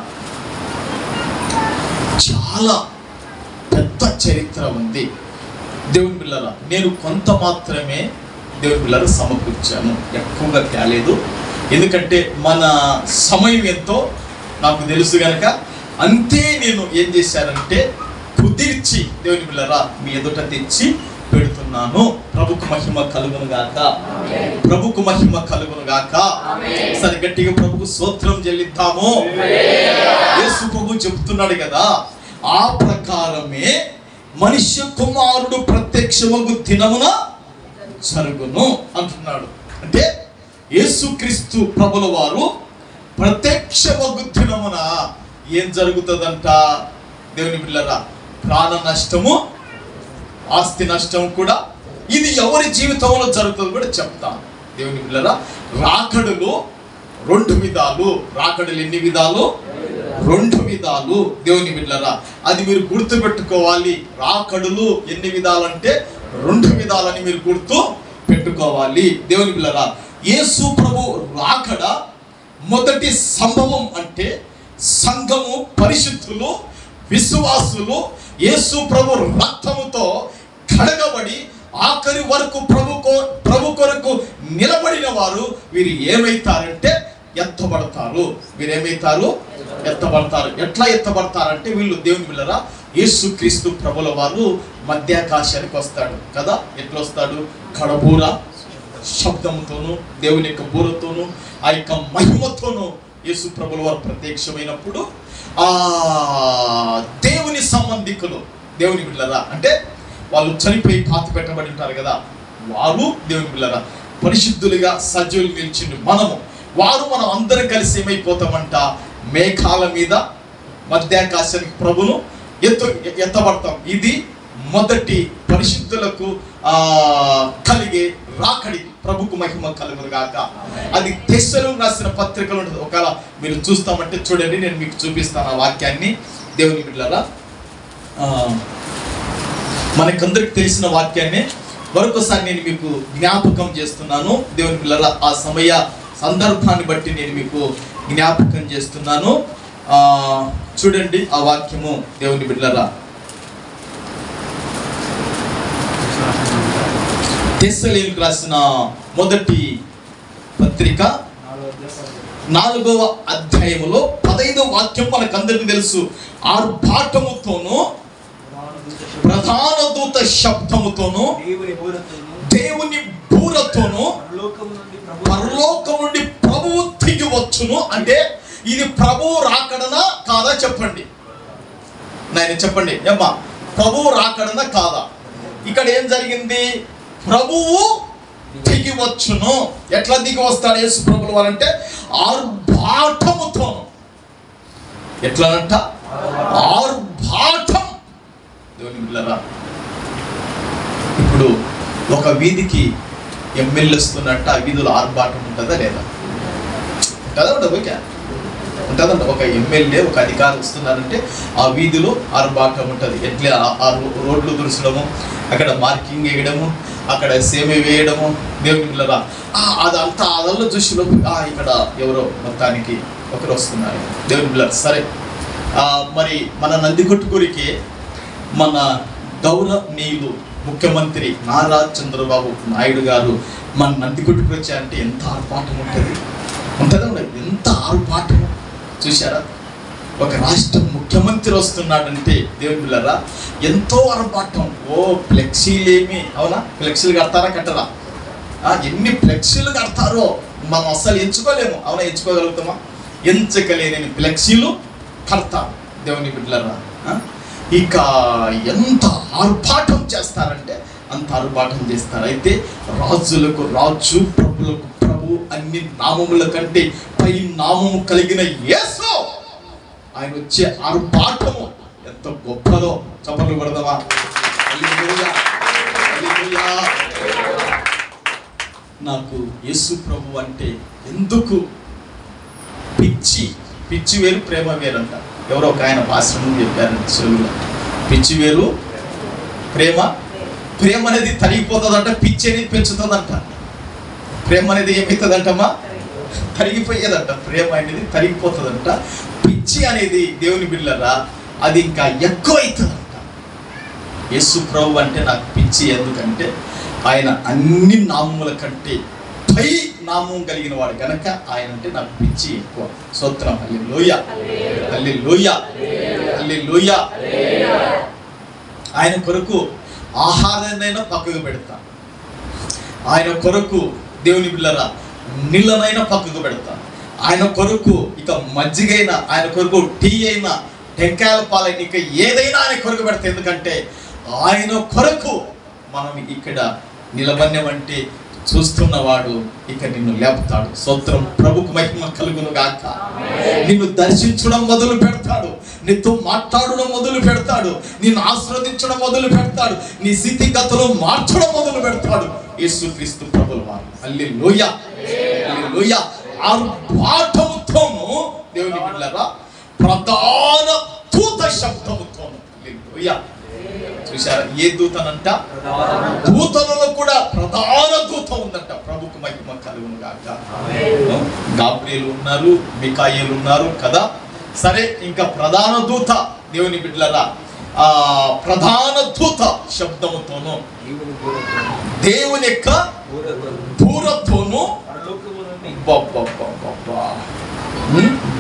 Speaker 1: చాలా పెద్ద చరిత్ర ఉంది. దేవుని బిడ్డలారా, నేను కొంత మాత్రమే దేవుని బిడ్డలారా సమకూర్చాను, ఎక్కువగా తేలేదు. ఎందుకంటే మన సమయం ఎంతో నాకు తెలుసు కనుక అంతే. నేను ఏం చేశానంటే కుదిర్చి దేవుని బిడ్డలారా మీ ఎదుట తెచ్చి పెడుతున్నాను. ప్రభుకు మహిమ కలుగును గాక, ప్రభుకు మహిమ కలుగును గాక. సరి గట్టిగా ప్రభుకు స్తోత్రం చెల్లిద్దాము. యేసు ప్రభు చెప్తున్నాడు కదా, ఆ ప్రకారమే మనుష్య కుమారుడు ప్రత్యక్షమగు దినమున జరుగును అంటున్నాడు. అంటే యేసుక్రీస్తు ప్రభుల వారు ప్రత్యక్షమగు దినమున ఏం జరుగుతుందంట? దేవుని బిడ్డలారా, ప్రాణ నష్టము, ఆస్తి నష్టం కూడా. ఇది ఎవరి జీవితంలో జరుగుతుందో కూడా చెప్తాను. దేవుని బిడ్డలారా, రాకడలు 2 విధాలు. రాకడలు ఎన్ని విధాలు? 2 విధాలు. దేవుని బిడ్డలారా, అది మీరు గుర్తు పెట్టుకోవాలి. రాకడలు ఎన్ని విధాలు అంటే 2 విధాలని మీరు గుర్తు పెట్టుకోవాలి. దేవుని బిడ్డలారా, యేసు ప్రభు రాకడ మొదటి సంభవం అంటే సంఘము, పరిశుద్ధులు, విశ్వాసులు యేసు ప్రభు రక్తముతో కడగబడి ఆఖరి వరకు ప్రభు కొరకు నిలబడిన వారు వీరు ఏమైతారంటే ఎత్తబడతారు. వీరేమైతారు? ఎత్తబడతారు. ఎట్లా ఎత్తబడతారంటే వీళ్ళు దేవుని బిడ్డలారా, యేసుక్రీస్తు ప్రభుల వారు మధ్యాకాశానికి వస్తాడు కదా. ఎట్లా వస్తాడు? కడబూర శబ్దంతోను, దేవుని యొక్క బూరతోను, ఆ యొక్క మహిమతోను యేసు ప్రభుల వారు ప్రత్యక్షమైనప్పుడు ఆ దేవుని సంబంధికులు, దేవుని బిడ్డలారా, అంటే వాళ్ళు చనిపోయి పాతి పెట్టబడి ఉంటారు కదా, వారు దేవుని బిడ్డలారా పరిశుద్ధులుగా సజీవులు నిలిచిండు మనం అందరం కలిసి ఏమైపోతామంట? మేఘాల మీద మధ్యాకాశానికి ప్రభును ఎత్తబడతాం. ఇది మొదటి పరిశుద్ధులకు కలిగే రాకడి. ప్రభుకు మహిమ కలుగును గాక. అది తెస్సలోనికీయులకు రాసిన పత్రికలో ఉంటుంది. ఒకవేళ మీరు చూస్తామంటే చూడండి, నేను మీకు చూపిస్తాను ఆ వాక్యాన్ని. దేవుని బిడ్డలారా, మనకందరికి తెలిసిన వాక్యాన్ని మరొకసారి నేను మీకు జ్ఞాపకం చేస్తున్నాను. దేవుని పిల్లల ఆ సమయ సందర్భాన్ని బట్టి నేను మీకు జ్ఞాపకం చేస్తున్నాను. చూడండి ఆ వాక్యము దేవుని బిడ్డలారా. తెస్సలోనికీయులకు రాసిన మొదటి పత్రిక 4వ అధ్యాయములో 15వ వాక్యం మనకందరికీ తెలుసు. ఆర్భాటముతోను ప్రధాన దూత శబ్దముతోను దేవుని బూరతోను పరలోకం నుండి ప్రభువు దిగి వచ్చును. అంటే ఇది ప్రభువు రాకడనా కాదా చెప్పండి నాయన, చెప్పండి అమ్మా, ప్రభువు రాకడనా కాదా? ఇక్కడ ఏం జరిగింది? ప్రభువు దిగి వచ్చును. ఎట్లా దిగి వస్తాడు యేసు ప్రభువు వారంటే ఆర్భాటముతోను. ఎట్లానంట? ఆర్భాటం. దేవుని బిడ్డలారా, ఇప్పుడు ఒక వీధికి ఎమ్మెల్యే వస్తున్నట్ట ఆ వీధిలో ఆర్భాటం ఉంటుందా లేదా? ఉంటుందా ఉండదు? ఓకే ఉంటుందంట. ఒక ఎమ్మెల్యే ఒక అధికారి వస్తున్నారంటే ఆ వీధిలో ఆర్భాటం ఉంటుంది. ఎట్లా ఆ రోడ్లు దురచడము, అక్కడ మార్కింగ్ వేయడము, అక్కడ సేమే వేయడము. దేవుని పిల్లరా అదంతా అదల్లో చూసినప్పుడు ఇక్కడ ఎవరో మొత్తానికి ఒకరు వస్తున్నారు. దేవుని పిల్లలు సరే, మరి మన నందికొట్కూరికి మన గౌరవనీయులు ముఖ్యమంత్రి నారా చంద్రబాబు నాయుడు గారు మన నందికొట్కూరు వచ్చారంటే ఎంత ఆర్భాటం ఉంటుంది, ఉంటుందా ఉండదు? ఎంత ఆర్భాటము చూశారా? ఒక రాష్ట్ర ముఖ్యమంత్రి వస్తున్నాడంటే దేవుని పిల్లరా ఎంతో ఆర్భాటం. ఓ ఫ్లెక్సీలేమి, అవునా? ఫ్లెక్సీలు కడతారా కట్టరా? ఎన్ని ఫ్లెక్సీలు కడతారో మనం అస్సలు ఎంచుకోలేము. అవునా? ఎంచుకోగలుగుతామా? ఎంచకలేని ఫ్లెక్సీలు కడతారు దేవుని బిడ్డలారా. ఇక ఎంత ఆర్భాటం చేస్తారంటే అంత ఆర్భాటం చేస్తారు. అయితే రాజులకు రాజు, ప్రభులకు ప్రభు, అన్ని నామముల కంటే పై నామము కలిగిన యేసు ఆయన వచ్చే ఆర్భాటము ఎంత గొప్పదో చప్పట్లు కొడదామా? నాకు యేసు ప్రభు అంటే ఎందుకు పిచ్చి. పిచ్చి వేరు, ప్రేమ వేరు అంట. ఎవరో ఒక ఆయన భాషను చెప్పారు తెలుగులో. పిచ్చి వేరు, ప్రేమ అనేది తరిగిపోతుందంట, పిచ్చి అనేది పెంచుతుందంట. ప్రేమ అనేది ఏమవుతుందంటమ్మా? తరిగిపోయేదంట. ప్రేమ అనేది తరిగిపోతుందంట. పిచ్చి అనేది దేవుని బిడ్డలారా అది ఇంకా ఎక్కువ అవుతుందంట. యేసు ప్రభు అంటే నాకు పిచ్చి. ఎందుకంటే ఆయన అన్ని నామముల కంటే పై నామం కలిగిన వాడు కనుక ఆయన అంటే నాకు పిచ్చి ఎక్కువ. స్తోత్రం. హల్లెలూయా, హల్లెలూయా, హల్లెలూయా. ఆయన కొరకు ఆహారాన్నైనా పక్కకు పెడతా, ఆయన కొరకు దేవుని బిడ్డలారా నీళ్ళనైనా పక్కకు పెడతా, ఆయన కొరకు ఇక మజ్జిగైనా, ఆయన కొరకు టీ అయినా, టెంకాయల పాలైన ఇక ఏదైనా ఆయన కొరకు పెడతా. ఎందుకంటే ఆయన కొరకు మనం ఇక్కడ నిలబడినవంటే చూస్తున్నవాడు ఇక నిన్ను లేపుతాడు. స్తోత్రం. ప్రభుకు మహిమ కలుగును గాక. నిన్ను దర్శించడం మొదలు పెడతాడు, నీతో మాట్లాడడం మొదలు పెడతాడు, నిన్ను ఆశీర్వదించడం మొదలు పెడతాడు, నీ స్థితిగతులు మార్చడం మొదలు పెడతాడు యేసుక్రీస్తు ప్రభువు వారు. హల్లెలూయా, హల్లెలూయా. ఆర్భాటముతోను దేవుని బిడ్డలారా ప్రధాన దూత శబ్దముతోను. హల్లెలూయా. చూశారా? ఏ దూతనంట? దూతలలో కూడా ప్రధాన దూత ఉందంట. ప్రభుకు మహిమ కలుగును గాక. గాబ్రియలు ఉన్నారు, మికాయేలు ఉన్నారు కదా. సరే, ఇంకా ప్రధాన దూత దేవుని బిడ్డలారా ప్రధాన దూత శబ్దముతోను దేవుని యొక్క బూరతోను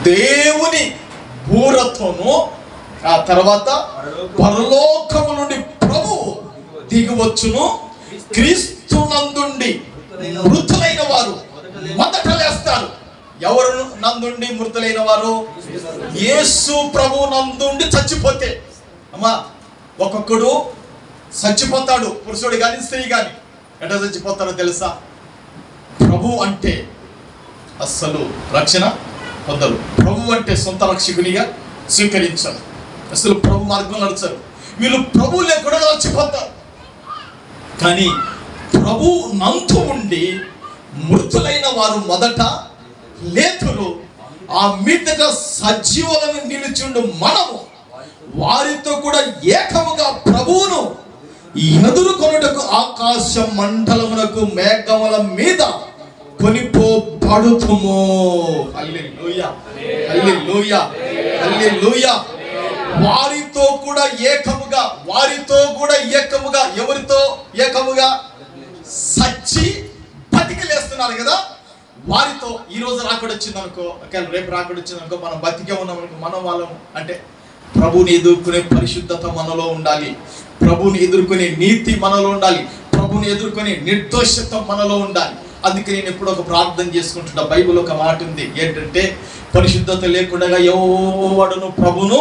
Speaker 1: దేవుని బూరతోను ఆ తర్వాత పరలోకము నుండి ప్రభువు దిగి వచ్చును. క్రీస్తు నందుండి మృతులైన వారు మొదట లేస్తారు. ఎవరు నందుండి మృతులైన వారు? యేసు ప్రభు నందుండి చచ్చిపోతే. అమ్మా, ఒక్కొక్కడు చచ్చిపోతాడు, పురుషుడు కానీ స్త్రీ కానీ. ఎట్లా చచ్చిపోతారో తెలుసా? ప్రభు అంటే అస్సలు రక్షణ పొందరు. ప్రభు అంటే సొంత రక్షకునిగా స్వీకరించారు. అసలు ప్రభు మార్గం నడుచారు. వీళ్ళు ప్రభు లేకుండా చచ్చిపోతారు. కానీ ప్రభు నందు ఉండి మృతులైన వారు మొదట లేతురు. ఆ మీదట సజీవులను నిలిచిండు మనము వారితో కూడా ఏకముగా ప్రభువును ఎదుర్కొనుటకు ఆకాశ మండలమునకు మేఘముల మీద కొనిపోబడుతుము. హల్లెలూయా, హల్లెలూయా, హల్లెలూయా. వారితో కూడా ఏకముగా, వారితో కూడా ఏకముగా, ఎవరితో ఏకముగా? సచ్చి బతికి లేస్తున్నారు కదా, వారితో. ఈ రోజు రాకడ వచ్చింది అనుకో, రేపు రాకడ వచ్చింది అనుకో, మనం బతికే ఉన్నాం అనుకో, మనం వాళ్ళము అంటే ప్రభుని ఎదుర్కొనే పరిశుద్ధత మనలో ఉండాలి, ప్రభుని ఎదుర్కొనే నీతి మనలో ఉండాలి, ప్రభుని ఎదుర్కొనే నిర్దోషత మనలో ఉండాలి. అందుకే నేను ఎప్పుడు ఒక ప్రార్థన చేసుకుంటున్నా. బైబిల్ ఒక మాట ఉంది, ఏంటంటే పరిశుద్ధత లేకుండా ఎవడును ప్రభును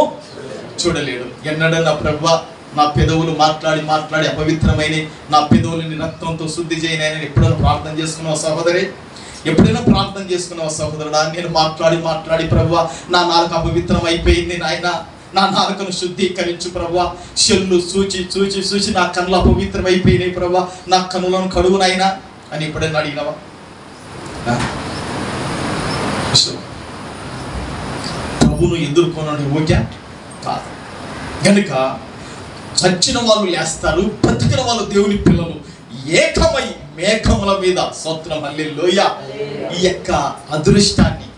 Speaker 1: చూడలేడు. ఎన్నడన్నా ప్రభువా నా పెదవులు మాట్లాడి మాట్లాడి అపవిత్రమైన నా పెదవులని రక్తంతో శుద్ధి చేయనని ఎప్పుడైనా ప్రార్థన చేసుకున్నావు సహోదరి? ఎప్పుడైనా ప్రార్థన చేసుకున్నావు సహోదరుడా? నేను మాట్లాడి మాట్లాడి ప్రభువా నా నాలుక అపవిత్రం అయిపోయింది నాయన, నా నాలుకను శుద్ధీకరించు ప్రభువా, చెల్లు చూచి చూచి చూచి నా కన్నులు అపవిత్రం అయిపోయినాయి ప్రభువా, నా కన్నులను కడుగునైనా అని ఎప్పుడైనా అడిగినావా? ప్రభును ఎదుర్కొనడం ఓకే కాదు. కనుక చచ్చిన వాళ్ళు లేస్తారు, బ్రతికిన వాళ్ళు దేవుని పిల్లలు ఏకమై మేఘముల మీద స్తోత్రం హల్లెలూయా. ఈ యొక్క అదృష్టాన్ని,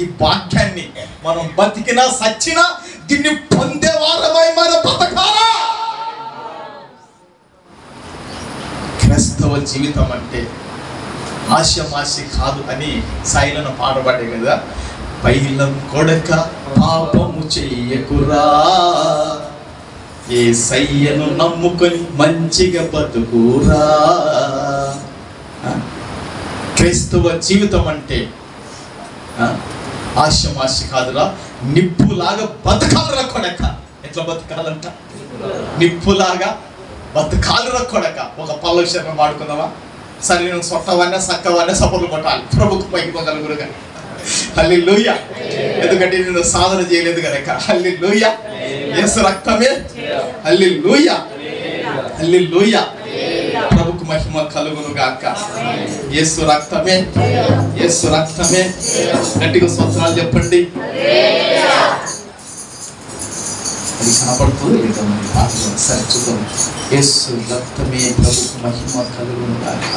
Speaker 1: ఈ భాగ్యాన్ని మనం బతికినా సచ్చినా దీన్ని పొందేవారమై మన బతకాలా. క్రైస్తవ జీవితం అంటే ఆశమాసి కాదు అని సాయిలను పాడబడే కదా. పైలం కొడక పాపము చెయ్యకురా, యేసయ్యను నమ్ముకొని మంచిగా బతుకురా. క్రైస్తవ జీవితం అంటే ఆశమాసి కాదురా, నిప్పులాగా బతకాలరా కొడక. ఎట్లా బతకాలంట? నిప్పులాగా బతకాలరా కొడక. ఒక పల్లవ శర్మ వాడుకుందామా? సరే నేను సొట్టవన్నా సక్కవన్నా సపోర్లు కొట్టాలి, ప్రభుకు పైకిపోగలుగురుగా. హల్లెలూయా. ఎందుకంటే నేను సాధన చేయలేదు కనుక. హల్లెలూయా. యేసు రక్తమే, హల్లెలూయా, హల్లెలూయా. ప్రభుకు మహిమ కలుగును గాక. యేసు రక్తమే, యేసు రక్తమే. గట్టిగా స్తోత్రాలు చెప్పండి. అది కనపడుతుంది లేదా పాటలు? సరే చూద్దాం. యేసు రక్తమే, ప్రభుకు మహిమ కలుగును గాక.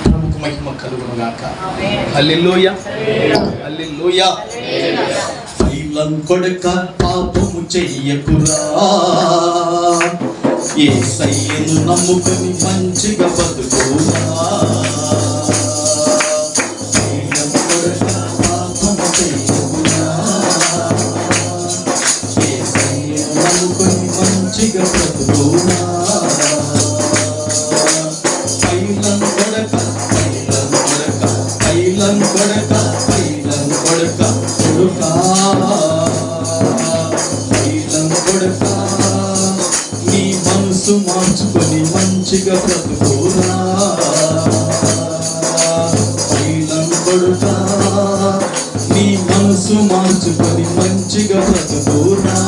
Speaker 1: ప్రభుకు మహిమ కలుగును గాక. హల్లెలూయా, హల్లెలూయా. పైలం కొడక పాపము చెయ్యకురా, యేసయ్యను నమ్ముకొని మంచిగా బతుకురా. పైలం కొడక పాపము చెయ్యకురా, యేసయ్యను నమ్ముకొని మంచిగా బతుకురా. పైలం కొడక, పైలం కొడక, పైలం కొడక, పైలం కొడక కొడుకా, పైలం కొడక నీ మనసు మార్చుకొని మంచిగా బ్రతుకురా. పైలం కొడక నీ మనసు మార్చుకొని మంచిగా బ్రతుకురా.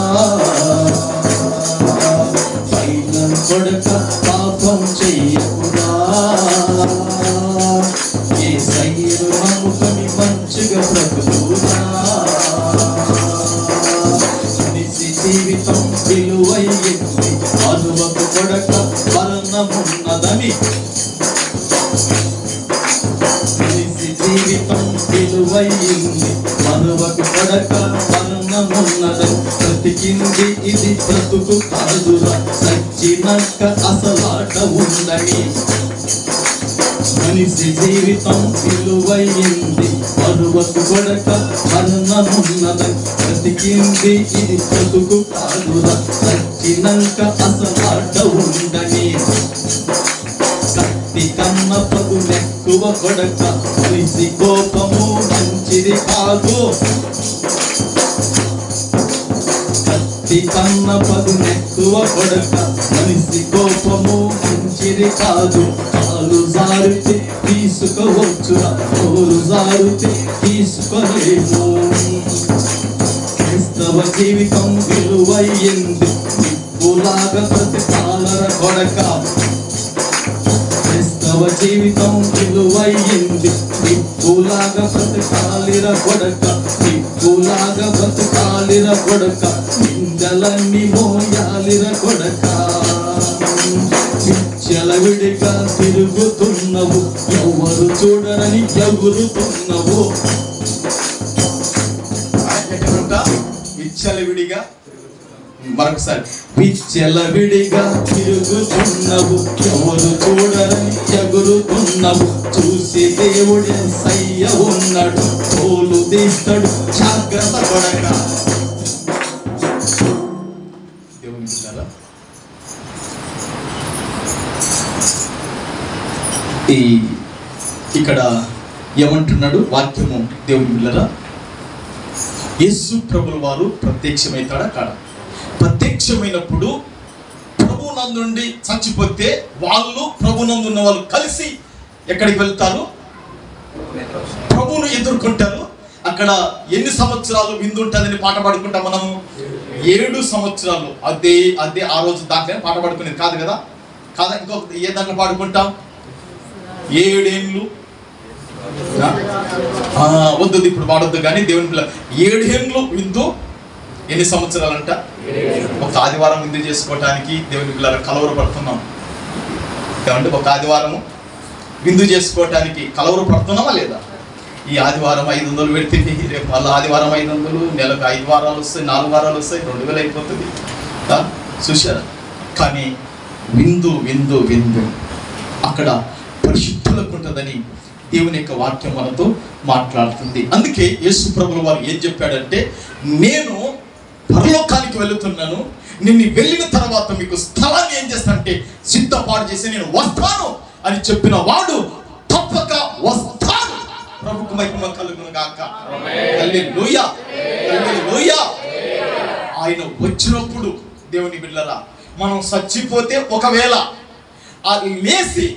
Speaker 1: పైలం కొడక పాపం చెయ్యకురా, యేసయ్యను నమ్ముకొని మంచిగా బ్రతుకురా. మనిషి జీవితం విలువైంది, అనువకు కొడక మరణమున్నదని. మనిషి జీవితం విలువైంది, అనువకు కొడక మరణమున్నదని. బ్రతికింది ఇది బ్రతుకు కాదురా, సచ్చినాక అసలాట ఉందని. మనిషి జీవితం విలువైంది, మరువకు కొడక మరణమున్నదని. బ్రతికింది ఇది బ్రతుకు కాదురా, సచ్చినాక అసలాట ఉందని. కత్తి కన్న పదులెక్కువ కొడక, మనిషి కోపము మంచిది కాదు. కత్తి కన్న పదులెక్కువ కొడక, మనిషి కోపము మంచిది కాదు. కాలు జారితే తీసుకోవచ్చురా, నోరు జారితే తీసుకోలేము. క్రైస్తవ జీవితం విలువైంది, నిప్పులాగా బ్రతకాలర కొడక. క్రైస్తవ జీవితం విలువైంది, నిప్పులాగా బ్రతకాలిర కొడక, నిప్పులాగా బ్రతకాలిర కొడక, నిందలన్నీ మోయాలిర కొడక. విచ్చలవిడిగా తిరుగుతున్నవు, ఎవరు చూడరని ఎగురుతున్నవు. విచ్చలవిడిగా, మరొకసారి, విచ్చలవిడిగా తిరుగుతున్నవు, ఎవరు చూడరని ఎగురుతున్నవు. చూసి దేవుడి సయ్య ఉన్నాడు, తోలు తీస్తాడు, జాగ్రత్త కొడక. దేవుని బిడ్డలారా, ఇక్కడ ఏమంటున్నాడు వాక్యము? దేవుని బిడ్డలారా, యేసు ప్రభుల వారు ప్రత్యక్షమవుతాడా కాడా? ప్రత్యక్షమైనప్పుడు ప్రభునందుండి చచ్చిపోతే వాళ్ళు ప్రభునందున్న వాళ్ళు కలిసి ఎక్కడికి వెళ్తారు? ప్రభువును ఎదుర్కొంటారు. అక్కడ ఎన్ని సంవత్సరాలు విందు ఉంటుందని పాట పాడుకుంటాం మనము? 7 సంవత్సరాలు. అదే అదే ఆ రోజు దాంట్లో పాట పాడుకునేది కాదు కదా? కాదా? ఇంకొక ఏ దాంట్లో పాడుకుంటాం? 7 ఏళ్ళు వద్దు, ఇప్పుడు వాడొద్దు. కానీ దేవుని పిల్ల 7 ఏళ్ళు విందు ఎన్ని సంవత్సరాలంట? ఒక ఆదివారం విందు చేసుకోవటానికి దేవుని పిల్లల కలవరపడుతున్నాం. ఏమంటే ఒక ఆదివారము విందు చేసుకోవటానికి కలవరపడుతున్నామా లేదా? ఈ ఆదివారం 500 పెడితే రేపు మళ్ళీ ఆదివారం 500, నెలకు 5 వారాలు వస్తాయి, 4 వారాలు వస్తాయి, 2000 అయిపోతుంది. చూశారా? కానీ విందు విందు విందు అక్కడ పరిశుద్ధులకు ఉంటుందని దేవుని యొక్క వాక్యం మనతో మాట్లాడుతుంది. అందుకే యేసు ప్రభువు వారు ఏం చెప్పాడంటే, నేను పరలోకానికి వెళుతున్నాను, నిన్ను వెళ్ళిన తర్వాత మీకు స్థలాన్ని ఏం చేస్తానంటే సిద్ధపాటు చేసి నేను వస్తాను అని చెప్పిన వాడు తప్పక వస్తాడు. ప్రభుకు మహిమ కలుగును గాక. హల్లెలూయా, హల్లెలూయా. ఆయన వచ్చినప్పుడు దేవుని బిడ్డలారా, మనం చచ్చిపోతే ఒకవేళ అది లేసి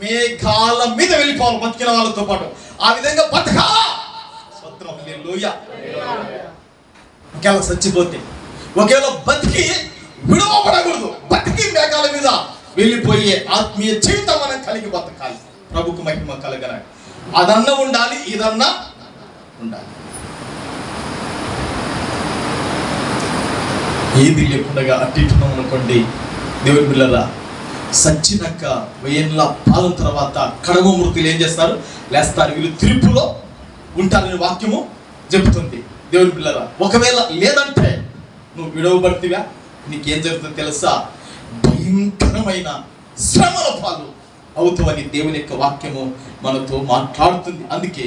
Speaker 1: మేఘాల మీద వెళ్ళిపోవాలి బతికిన వాళ్ళతో పాటు. ఆ విధంగా బతకాలా? స్తోత్రం, హల్లెలూయా. ఒకవేళ చచ్చిపోతే, ఒకవేళ బతికి విడవబడకూడదు, బతికి మేఘాల మీద వెళ్ళిపోయే ఆత్మీయ జీవితం మనం కలిగి బతకాలి. ప్రభుకు మహిమ కలగన. అదన్నా ఉండాలి, ఇదన్నా ఉండాలి. ఏది లేకుండా అట్టిట్టున్నాం అనుకోండి దేవుని బిడ్డలారా, సచ్చినాక 1000 పాలన తర్వాత కడమ మృతులు ఏం చేస్తారు? లేస్తారు. వీళ్ళు తీర్పులో ఉంటారని వాక్యము చెబుతుంది. దేవుని బిడ్డలారా, ఒకవేళ లేదంటే నువ్వు విడవబడితివా, నీకేం జరుగుతుందో తెలుసా? భయంకరమైన శ్రమల పాలు అవుతావని దేవుని యొక్క వాక్యము మనతో మాట్లాడుతుంది. అందుకే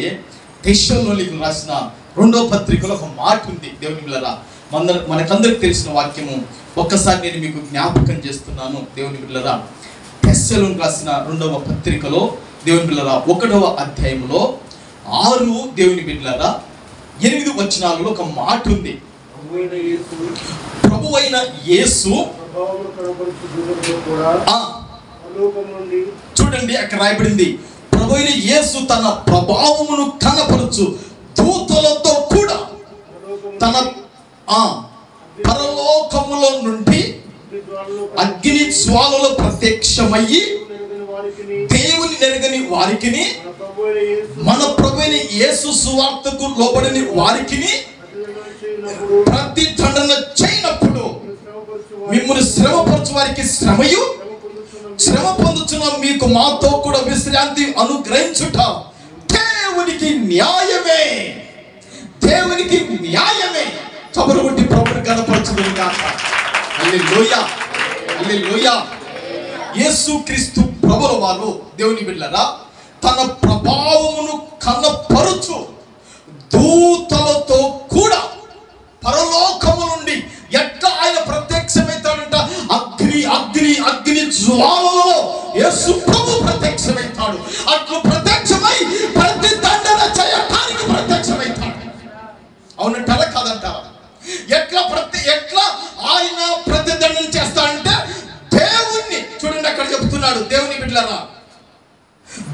Speaker 1: తెస్సలోనికీయులకు రాసిన 2వ పత్రికలో ఒక మాట ఉంది. దేవుని బిడ్డలారా, మనకందరికి తెలిసిన వాక్యము ఒక్కసారి నేను మీకు జ్ఞాపకం చేస్తున్నాను. దేవుని బిడ్డలారా, తెస్సలోనికీయులకు రాసిన 2వ పత్రికలో దేవుని బిడ్డలారా 1వ అధ్యాయంలో 6 దేవుని బిడ్డలారా 8 వచనాలలో ఒక మాట ఉంది. ప్రభువైన యేసు, చూడండి అక్కడ రాయబడింది, ప్రభువైన యేసు తన ప్రభావమును కనపరచు దూతలతో కూడా తన పరలోకములో నుండి అగ్ని జ్వాలలో ప్రత్యక్షమయ్యి దేవుని నెరగని వారికి, మన ప్రభువైన యేసు సువార్తకు లోబడని వారికి ప్రతిదండన చేయనప్పుడు మిమ్మల్ని శ్రమపరచు వారికి శ్రమయు, శ్రమ పొందుతున్న మీకు మాతో కూడా విశ్రాంతి అనుగ్రహించుట దేవునికి న్యాయమే. దేవునికి న్యాయమే. చబరు కొట్టి ప్రభుని కనపరచుదురు గాక. హల్లెలూయా, హల్లెలూయా. యేసుక్రీస్తు ప్రభుల వారు దేవుని బిడ్డలారా తన ప్రభావమును కనపరచు దూతలతో కూడా పరలోకము నుండి ఎట్లా ఆయన ప్రత్యక్షమవుతాడంట? అగ్ని అగ్ని అగ్ని జ్వాలలో యేసు ప్రభు ప్రత్యక్షమవుతాడు. అట్లు ప్రత్యక్షమై ప్రతిదండన చేయటానికి ప్రత్యక్షమవుతాడు. అవునంటారా కాదంటారా? ఎట్లా ఆయన ప్రతిదండన చేస్తాడంటే దేవుణ్ణి చూడండి అక్కడ చెప్తున్నాడు. దేవుని బిడ్డలారా,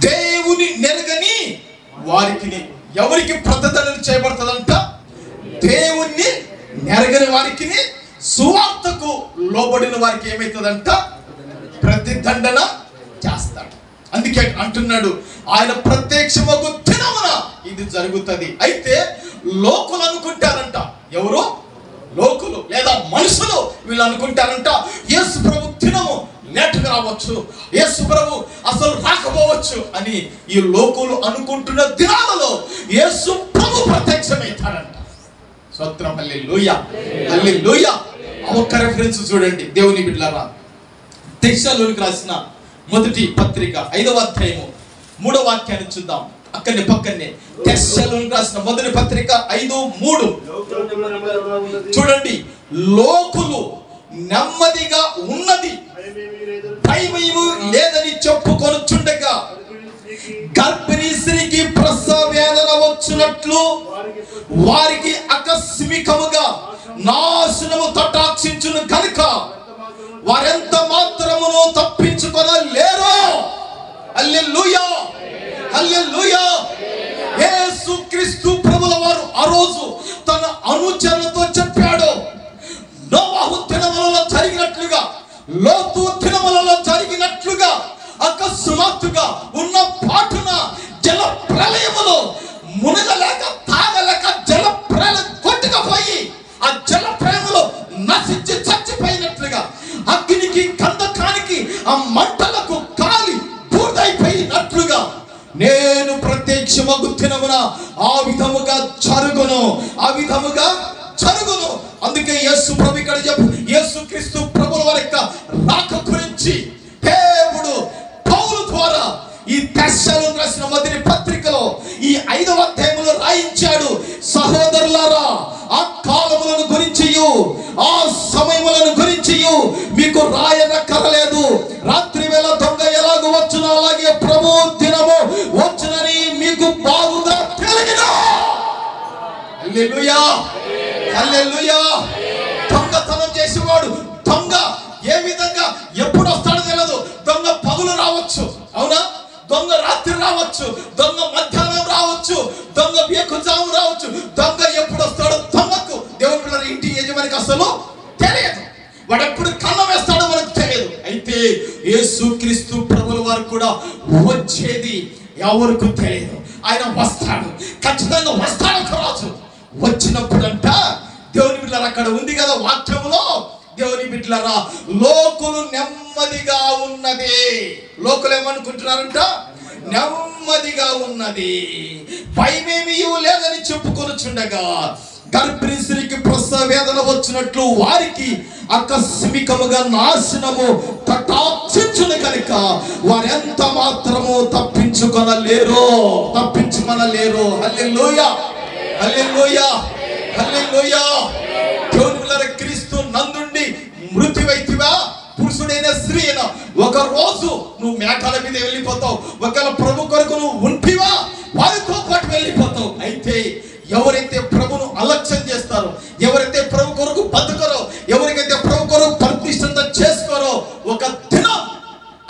Speaker 1: దేవుని నెరగని వారికి, ఎవరికి ప్రతిదండన చేయబడుతుందంట? దేవుణ్ణి నెరగని వారికి, సువార్తకు లోబడిన వారికి ఏమవుతుందంట? ప్రతిదండన చేస్తాడు. అందుకే అంటున్నాడు, ఆయన ప్రత్యక్షమగు దినమున ఇది జరుగుతుంది. అయితే లోకులు అనుకుంటారంట, ఎవరు? లోకులు లేదా మనుషులు వీళ్ళు అనుకుంటారంట, యేసు ప్రభు దినము లేటుగా రావచ్చు, యేసు ప్రభు అసలు రాకపోవచ్చు అని. ఈ లోకులు అనుకుంటున్న దినాలలో యేసు ప్రభు ప్రత్యక్షమవుతాడంట. స్తోత్రం, హల్లెలూయా, హల్లెలూయా. ఒక్క రెఫరెన్స్ చూడండి దేవుని బిడ్డలారా. తెస్సలోనికి రాసిన మొదటి పత్రిక 5వ అధ్యాయము 3వ వాక్యాన్ని చూద్దాం. అక్కడనే పక్కనే తెస్సలోనికి రాసిన మొదటి పత్రిక 5:3 చూడండి. లోకులు నెమ్మదిగా ఉన్నది భయమేమీ లేదని చెప్పుకొనుచుండగా గర్భిణీ స్త్రీకి ప్రసవ వేదన వచ్చినట్లు వారికి ఆకస్మికముగా నాశనము తటాక్షించును కనుక వారెంత మాత్రమును తప్పించుకొనలేరు. హల్లెలూయా, హల్లెలూయా. యేసుక్రీస్తు ప్రభుల వారు ఆ రోజు తన అనుచరులతో చెప్పాడు, నోవాహు దినములలో జరిగినట్లుగా, లోతు దినములలో జరిగినట్లుగా అకస్మాత్తుగా ఉన్న పాటున జల ప్రళయములో మునగలేక తాగలేక జల ప్రళయం కొట్టుకుపోయి ఆ జల ప్రళయములో నశించి చచ్చిపోయినట్లుగా, అగ్నికి గంధకానికి ఆ మంటలకు కాలి బూడిదైపోయినట్లుగా నేను ప్రత్యక్షమగు దినమున ఆ విధముగా జరుగును, ఆ విధముగా జరుగును. అందుకే యేసు ప్రభు ఇక్కడ చెప్పు, యేసుక్రీస్తు ప్రభుల వారి యొక్క రాక గురించి దేవుడు పౌలు ద్వారా ఈ తెస్సలోనికి రాసిన మొదటి పత్రికలో ఈ 5వ అధ్యాయంలో రాయించాడు. సహోదరులారా, ఆ కాలములను గురించియు ఆ సమయములను గురించియు మీకు రాయనక్కరలేదు. రాత్రి వేళ దొంగ ఎలాగో వచ్చునో అలాగే ప్రభు దినము వచ్చునని మీకు బాగుగా తెలియదు. హల్లెలూయా, హల్లెలూయా. దొంగతనం చేసేవాడు దొంగ ఏ విధంగా ఎప్పుడు వస్తాడో తెలియదు. దొంగ పగులు రావచ్చు, అవునా? దొంగ రాత్రి రావచ్చు, దొంగ మధ్యాహ్నం రావచ్చు, దొంగ వేకుజాము రావచ్చు. దొంగ ఎప్పుడు వస్తాడో దొంగకు, దేవుని పిల్లల ఇంటి యజమానికి అసలు తెలియదు. వాడు ఎప్పుడు కన్నం వేస్తాడో మనకు తెలియదు. అయితే యేసుక్రీస్తు ప్రభుల వారు కూడా వచ్చేది ఎవరికి తెలియదు. ఆయన వస్తాడు, ఖచ్చితంగా వస్తాడు ఒక రోజు. వచ్చినప్పుడంట దేవుని బిడ్డలారా, అక్కడ ఉంది కదా వాక్యములో, దేవుని బిడ్డలారా, లోకులు నెమ్మదిగా ఉన్నది. లోకులు ఏమనుకుంటున్నారంట? నెమ్మదిగా ఉన్నది, భయమేమీ లేదని చెప్పుకొనుచుండగా గర్భిణీ స్త్రీకి ప్రసవ వేదన వచ్చినట్లు వారికి ఆకస్మికముగా నాశనము తటాక్షించును కనుక వారెంత మాత్రము తప్పించుకొనలేరు. హల్లెలూయా, హల్లెలూయా, హల్లెలూయా. దేవుని బిడ్డలారా, క్రీస్తు నందుండి మృతివైతివా, పురుషుడైన స్త్రీ అయినా ఒక రోజు నువ్వు మేఘాల మీద వెళ్ళిపోతావు. ఒకవేళ ప్రభు కొరకు నువ్వు ఉంటివా, వారితో పాటు వెళ్ళిపోతావు. అయితే ఎవరైతే ప్రభును అలక్ష్యం చేస్తారో, ఎవరైతే ప్రభు కొరకు బతుకరో, ఎవరికైతే ప్రభు కొరకు ప్రతిష్ఠ చేసుకోరో, ఒక దినం,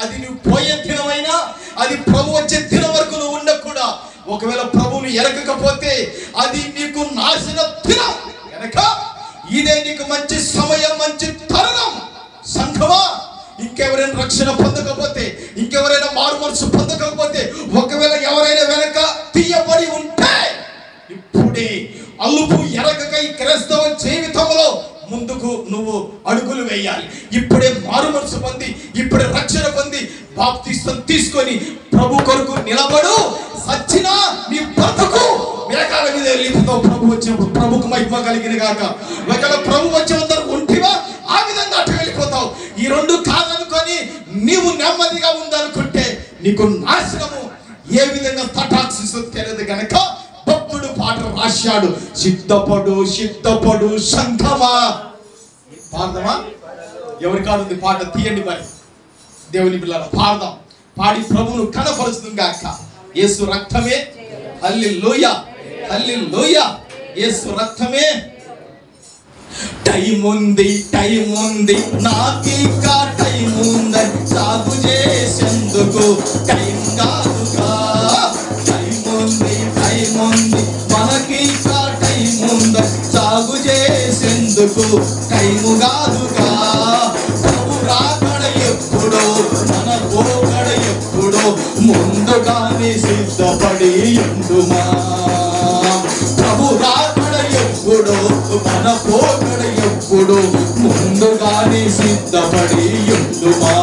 Speaker 1: అది నువ్వు పోయే దినమైనా, అది ప్రభు వచ్చే దినం వరకు నువ్వు ఉండకూడా. ఒకవేళ ప్రభువుని ఎరగకపోతే అది నీకు నాశన దినం కనుక ఇదే నీకు మంచి సమయం, మంచి తరుణం. సంఘమా, ఇంకెవరైనా రక్షణ పొందకపోతే, ఇంకెవరైనా మారు మనసు పొందకపోతే, ఒకవేళ ఎవరైనా వెనక తీయబడి ఉంటే ఇప్పుడే అలుపు ఎరగక ఈ క్రైస్తవ జీవితంలో ముందుకు నువ్వు అడుగులు వేయాలి. ఇప్పుడే మారు మనసు పొంది, ఇప్పుడే రక్షణ పొంది బాప్తిస్తం తీసుకొని ప్రభు కొరకు నిలబడు. సచ్చినా నీ బ్రతుకు మేఘాల మీద వెళ్ళిపోతావు. ప్రభు వచ్చినప్పుడు ప్రభుకు మహిమ కలిగిన గాక. ఒకవేళ ప్రభు వచ్చేంత ఉంటివా, ఆ విధంగా అటు వెళ్ళిపోతావు. ఈ రెండు కాదనుకొని నీవు నెమ్మదిగా ఉందనుకుంటే నీకు నాశనము ఏ విధంగా తటాక్షిస్తుందో తెలియదు గనక భక్తుడు పాట రాశాడు, సిద్ధపడు సిద్ధపడు సంఘమా. పాడదామా? ఎవరి కాడుంది పాట? తీయండి మరి. దేవుని పిల్లల పాడదాం. పాడి ప్రభువును కనపరుస్తుంది గాక. యేసు రక్తమే, హల్లెలూయా, హల్లెలూయా. యేసు రక్తమే. టైం ఉంది, టైం ఉంది, నాకింకా టైం ఉందని సాగు చేసేందుకు టైం కాదుగా. టైం ఉంది, టైం ఉంది, మనకింకా టైం ఉందని సాగు చేసేందుకు టైము కాదుగా. ప్రభు రాకడ ఎప్పుడో, మన పోకడ ఎప్పుడో, ముందుగానే సిద్ధపడి ఉండుమా. ప్రభు రాకడ ఎప్పుడో, మన పోకడ ఎప్పుడో, ముందుగానే సిద్ధపడి ఉండుమా.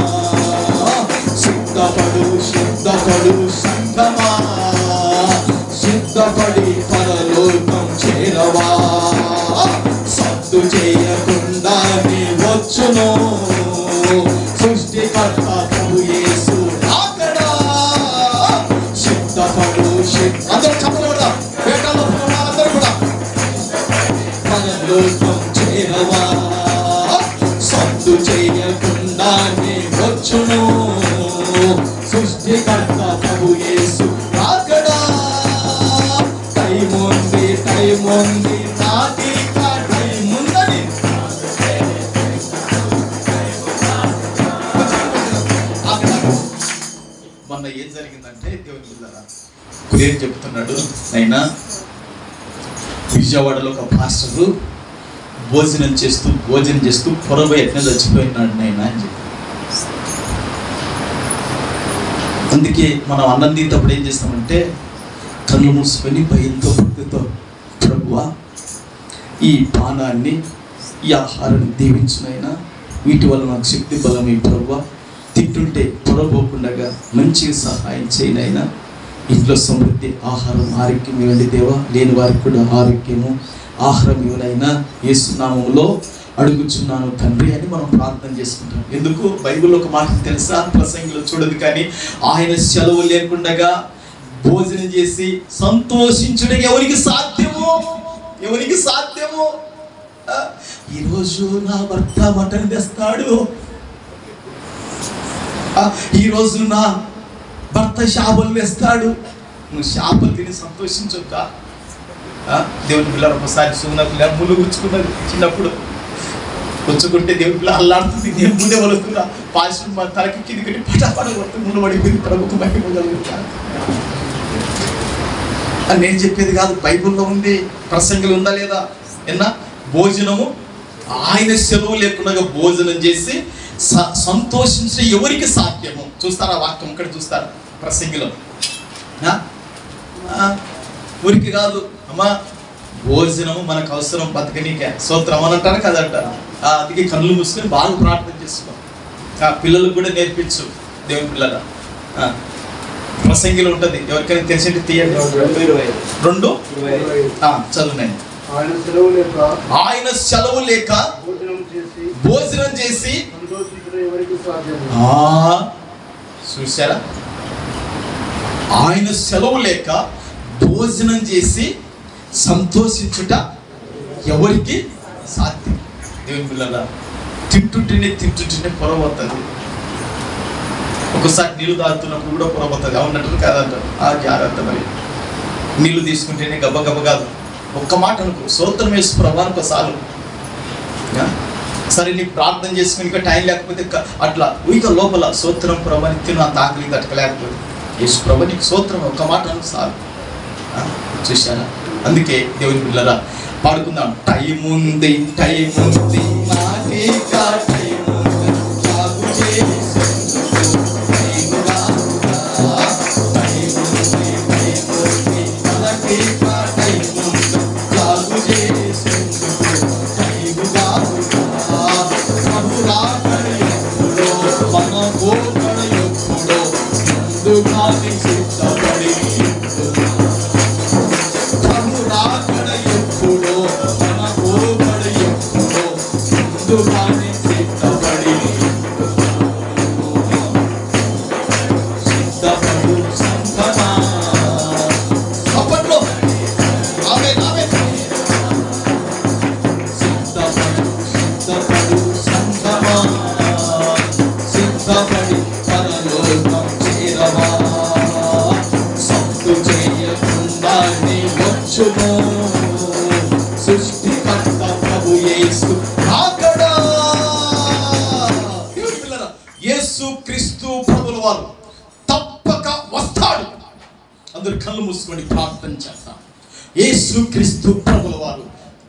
Speaker 1: సిద్ధపడు సిద్ధపడు సంగమా, సిద్ధపడి పరలోకం చేరవా. సత్తు చేయకుండా నీ వచ్చును సృష్టికర్త ప్రభు యేసు రాకడా. సిద్ధపడు అందరూ చెప్పలేదా? పేటలో అందరూ కూడా పరలోకం చేరవా. సత్తు చేయకుండా నీ వచ్చును సృష్టికర్త ప్రభు యేసు రాకడా. టైం ఉంది నాటిక టైం ఉందని. మొన్న ఏం జరిగిందంటే దేవుని బిడ్డలారా, ఏం చెప్తున్నాడు అయినా, విజయవాడలో ఒక పాస్టరు భోజనం చేస్తూ పొరబోయి ఎట్లా చచ్చిపోయినాడు నైనా అని చెప్పి. అందుకే మనం అన్నం తినేటప్పుడు ఏం చేస్తామంటే కళ్ళు మూసుకొని భయంతో భక్తితో, ప్రభువా ఈ పానాన్ని ఈ ఆహారాన్ని దీవించునైనా, వీటి వల్ల నాకు శక్తి బలం ఈ ప్రభువా, తింటుంటే పొరపోకుండా మంచిగా సహాయం చేయనైనా, ఇంట్లో సమృద్ధి ఆహారం ఆరోగ్యం ఇవ్వండి దేవా, లేని వారికి కూడా ఆరోగ్యము ఆహారం ఇవ్వనైనా యేసు నామములో అడుగుచున్నాను తండ్రి అని మనం ప్రార్థన చేసుకుంటాం. ఎందుకు? బైబిల్లో ఒక మాట తెలుసా? ప్రసంగిలో చూడదు కానీ, ఆయన సెలవు లేకుండా భోజనం చేసి సంతోషించడం ఎవరికి సాధ్యమో? ఎవరికి సాధ్యమో? ఈరోజు నా భర్త మటన్ తెస్తాడు, ఈరోజు నా భర్త చేపలు తెస్తాడు, నువ్వు చేపలు తిని సంతోషించొద్దా? దేవుని పిల్లలు ఒకసారి సున్న పిల్ల ముళ్ళు గుచ్చుకున్నది చిన్నప్పుడు, గుచ్చుకుంటే దేవుని పిల్ల అల్లాడుతుంది, నేను ముందే వలుతున్నా, పాశ్రం మా తలకి కింది కట్టి పటాపట కొడుతుంది, ముళ్ళు పడిపోయింది, ప్రభుత్వం మహిమగలుగుతాను అని నేను చెప్పేది కాదు, బైబిల్లో ఉంది, ప్రసంగంలో ఉందా లేదా? ఎన్నా భోజనము ఆయన సెలవు లేకుండా భోజనం చేసి సంతోషించే ఎవరికి సాధ్యము? చూస్తారా వాక్యం ఇక్కడ చూస్తారా ప్రసంగిలో? ఊరికి కాదు అమ్మా, భోజనము మనకు అవసరం బతకనీకే, స్తోత్రం అని అంటారు కదంటారు. అందుకే కళ్ళు మూసుకొని బాగా ప్రార్థన చేసుకో, పిల్లలకు కూడా నేర్పించు. దేవుని పిల్లల ప్రసంగిలో ఉంటుంది, ఎవరికైనా తెలిసింటే తీయండి. 2 చదువునండి. ఆయన సెలవు లేక భోజనం చేసి చూసారా? ఆయన సెలవు లేక భోజనం చేసి సంతోషించుట ఎవరికి సాధ్యం? దేవుని పిల్లల తింటుంటేనే పొరబోతుంది. ఒకసారి నీళ్ళు తాగుతున్నప్పుడు కూడా పొరబోతుంది, అవునట్టు కాదంటారు. జాగ్రత్త, మరి నీళ్ళు తీసుకుంటేనే గబగబ కాదు. ఒక్క మాట అనుకో, స్తోత్రం యేసు ప్రభువా ఒకసారి. సరే నీకు ప్రార్థన చేసుకుని ఇంకా టైం లేకపోతే అట్లా ఇక లోపల స్తోత్రం ప్రభువా అని తిను, అంత ఆకలి తట్టుకోలేకపోతే యేసు ప్రభువా నీకు స్తోత్రం ఒక్క మాట అను సార్. చూశారా? అందుకే దేవుని పిల్లరా పాడుకుందాం. టైం ఉంది యేసు క్రీస్తు ప్రభుల వారు తప్పక వస్తాడు. అందరూ కళ్ళు మూసుకొని ప్రార్థన చేస్తాం. యేసు క్రీస్తు ప్రభుల వారు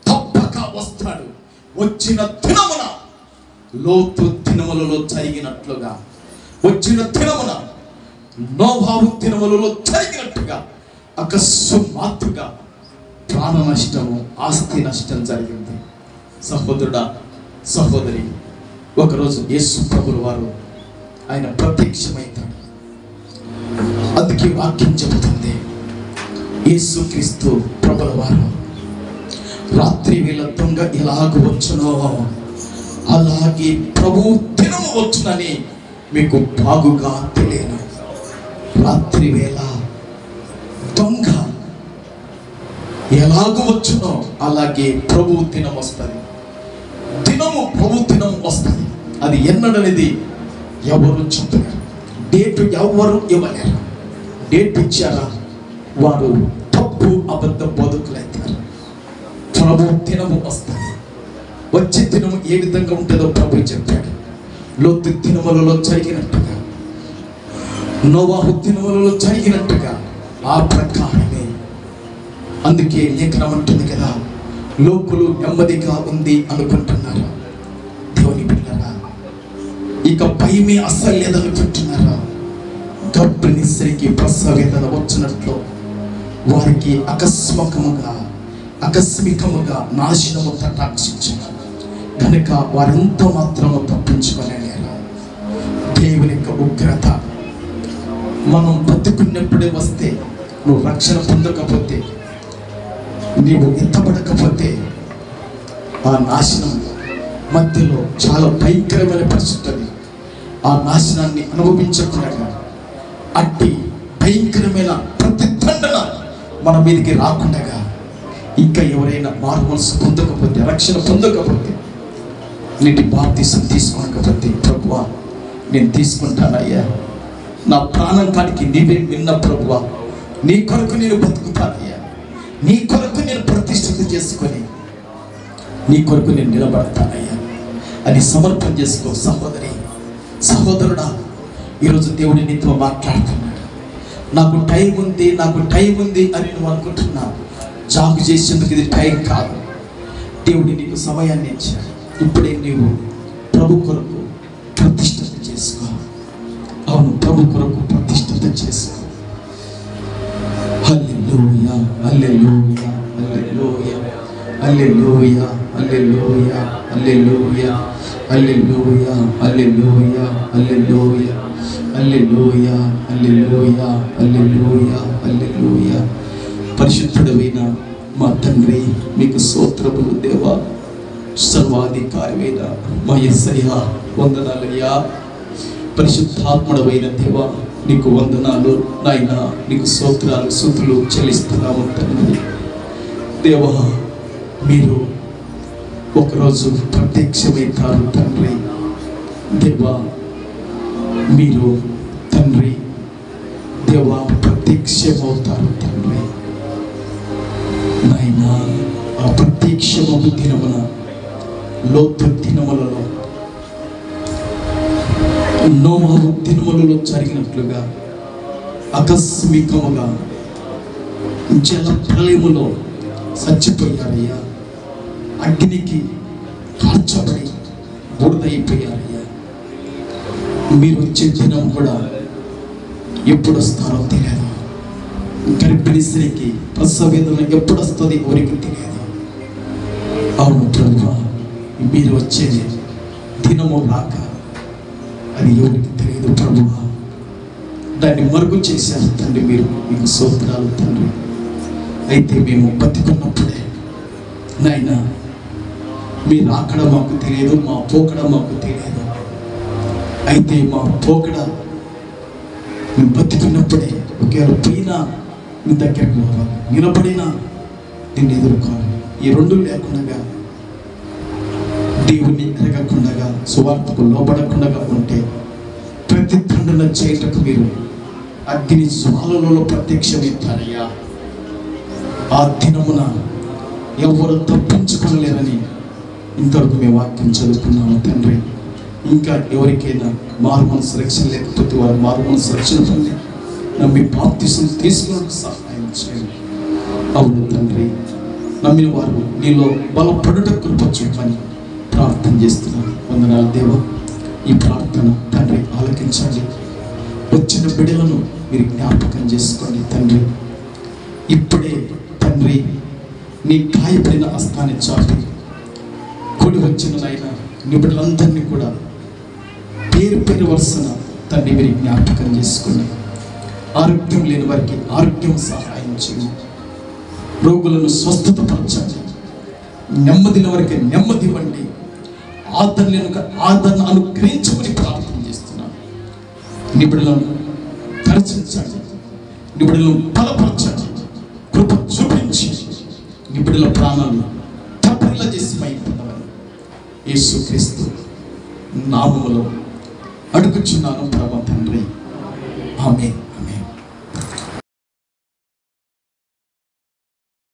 Speaker 1: తప్పక వస్తాడు. వచ్చిన దినమున లోతు దినములలో జరిగినట్లుగా, వచ్చిన దినమున నోవాహు దినములలో జరిగినట్టుగా అకస్మాత్తుగా ప్రాణ నష్టము, ఆస్తి నష్టం జరిగింది. సహోదరుడా, సహోదరి, ఒకరోజు యేసు ప్రభుల వారు ఆయన ప్రత్యక్షమవుతాడు. అందుకే వాక్యం చెబుతుంది, యేసుక్రీస్తు ప్రభుల వారు రాత్రి వేళ దొంగ ఎలాగ వచ్చునో అలాగే ప్రభు దినము వచ్చునని మీకు బాగుగా తెలియను. రాత్రి వేళ దొంగ ఎలాగ వచ్చునో అలాగే ప్రభు దినం వస్తుంది. దినము ప్రభు దినం వస్తుంది. అది ఎన్నడనేది ఎవరు చెప్పలేరు. డేట్ ఎవరు ఇవ్వలేరు. డేట్ ఇచ్చారా వారు తప్పు అబద్ధ బోధకులైతారు. ప్రభు దినము వస్తుంది. వచ్చే దినము ఏ విధంగా ఉంటుందో ప్రభు చెప్పాడు. లోతు దినములలో జరిగినట్టుగా, నోవాహు దినములలో జరిగినట్టుగా ఆ ప్రకారమే. అందుకే లేఖనం అంటుంది కదా, లోకులు నెమ్మదిగా ఉంది అనుకుంటున్నారు. దేవుని పిల్లరా, ఇక భయమే అస్సలు లేదనుకుంటున్నారా? గర్భిణీ స్త్రీకి ప్రసవ వేదన వచ్చినట్లు వారికి ఆకస్మికముగా నాశనము తటాక్షించారు కనుక వారెంత మాత్రము తప్పించుకోలేరు. దేవుని యొక్క ఉగ్రత మనం బతుకున్నప్పుడే వస్తే, నువ్వు రక్షణ పొందకపోతే, నీవు ఎత్తబడకపోతే ఆ నాశనం మధ్యలో చాలా భయంకరమైన పరిస్థితి. ఆ నాశనాన్ని అనుభవించకుండా అట్టి భయంకరమైన ప్రతిదండన మన మీదకి రాకుండా ఇంకా ఎవరైనా మారు మనసు పొందకపోతే, రక్షణ పొందకపోతే, నీటి బాప్తిసం తీసుకోకపోతే, ప్రభువా నేను తీసుకుంటానయ్యా, నా ప్రాణం కాడికి నీవే విన్న ప్రభువా, నీ కొరకు నేను బతుకుతానయ్యా, నీ కొరకు నేను ప్రతిష్ఠిత చేసుకొని నీ కొరకు నేను నిలబడతానయ్యా అని సమర్పణ చేసుకో. సహోదరి, సహోదరుడా, ఈరోజు దేవుడి నీతో మాట్లాడుతున్నాడు. నాకు టైం ఉంది అని నువ్వు అనుకుంటున్నావు. జాబ్ చేసేందుకు ఇది టైం కాదు. దేవుడి నీకు సమయాన్ని ఇచ్చాడు. ఇప్పుడే నీవు ప్రభు కొరకు ప్రతిష్ఠిత చేసుకో. అవును, ప్రభు కొరకు ప్రతిష్ఠిత చేసుకో. హల్లెలూయా, హల్లెలూయా, హల్లెలూయా, హల్లెలూయా, హల్లెలూయా, హల్లెలూయా, హల్లెలూయా, హల్లెలూయా, హల్లెలూయా, హల్లెలూయా, హల్లెలూయా, హల్లెలూయా, హల్లెలూయా. పరిశుద్ధుడైన మా తండ్రి, మీకు స్తోత్రములు దేవా. సర్వాధికారివైన మా యేసయ్యా, వందనాలయ్యా. పరిశుద్ధాత్ముడైన దేవా, నీకు వందనాలు నాయనా. నీకు స్తోత్రాలు, స్తుతులు చెల్లిస్తున్నాము తండ్రి. దేవా, మీరు ఒకరోజు ప్రత్యక్షమవుతారు తండ్రి. దేవా, మీరు తండ్రి దేవా ప్రత్యక్షమవుతారు తండ్రి నాయనా. ఆ ప్రత్యక్షమవు దినమున, లోతు దినములలో, నోవాహు దినములలో జరిగినట్లుగా ఆకస్మికముగా జల ప్రళయములో చచ్చిపోయారయ్యా. అగ్నికి కాల్చబడి బురదైపోయారయ్యా. మీరు వచ్చే దినం కూడా ఎప్పుడు వస్తారో తెలియదు. గర్భిణీ స్త్రీకి ప్రసవ వేదన ఎప్పుడు వస్తుంది ఎవరికి తెలియదు. అవును ప్రభువా, మీరు వచ్చేది దినము రాక అది ఎవరికి తెలియదు ప్రభువా. దాన్ని మరుగు చేశారు తండ్రి మీరు. మీకు స్తోత్రాలు తండ్రి. అయితే మేము బతికున్నప్పుడే నాయనా, మీరు రాకడ మాకు తెలియదు, మా పోకడ మాకు తెలియదు. అయితే మా పోకడ మేము బతికున్నప్పుడే, ఒకవేళ పోయినా మీ దగ్గరకు రావాలి, నిలబడినా నిన్ను ఎదుర్కోవాలి. ఈ రెండు లేకుండా దేవుని ఎరగకుండా, సువార్తకు లోబడకుండా ఉంటే ప్రతిదండన చేయటకు మీరు అగ్ని జ్వాలలో ప్రత్యక్షమవుతారయ్యా. ఆ దినమున ఎవరు తప్పించుకోలేరని ఇంతవరకు మేము వాక్యం చదువుకున్నాము తండ్రి. ఇంకా ఎవరికైనా మారు మనసు రక్షణ లేకపోతే వారు మారు మనసు రక్షణ పొంది నమ్మి బాప్తిసం తీసుకున్నట్టు సహాయం చేయండి. అవును తండ్రి, నమ్మిన వారు నీలో బలపడుట కృప చూపని చేస్తున్నాను. వందనాలు దేవా. ఈ ప్రార్థన తండ్రి ఆలకించండి. వచ్చిన బిడ్డలను మీరు జ్ఞాపకం చేసుకోండి తండ్రి. ఇప్పుడే తండ్రి నీ గాయపడిన హస్తాన్ని చాపి కూడి వచ్చిన నాయన నీ బిడ్డలందరినీ కూడా పేరు పేరు వరుసన తండ్రి మీరు జ్ఞాపకం చేసుకోండి. ఆరోగ్యం లేని వారికి ఆరోగ్యం సహాయం చేయండి. రోగులను స్వస్థత పరచండి. నెమ్మదిన వారికి నెమ్మది ఇవ్వండి. ఆదరణ అనుగ్రహించమని ప్రార్థన చేస్తున్నాను. నిబిడలను దర్శించండి. నిబిడలను బలపరచండి. కృప చూపించి నిబిడల ప్రాణాలు తప్పనిలా చేసి మైపడమని యేసుక్రీస్తు నామములో అడుగుచున్నాను ప్రభు తండ్రి. ఆమేన్.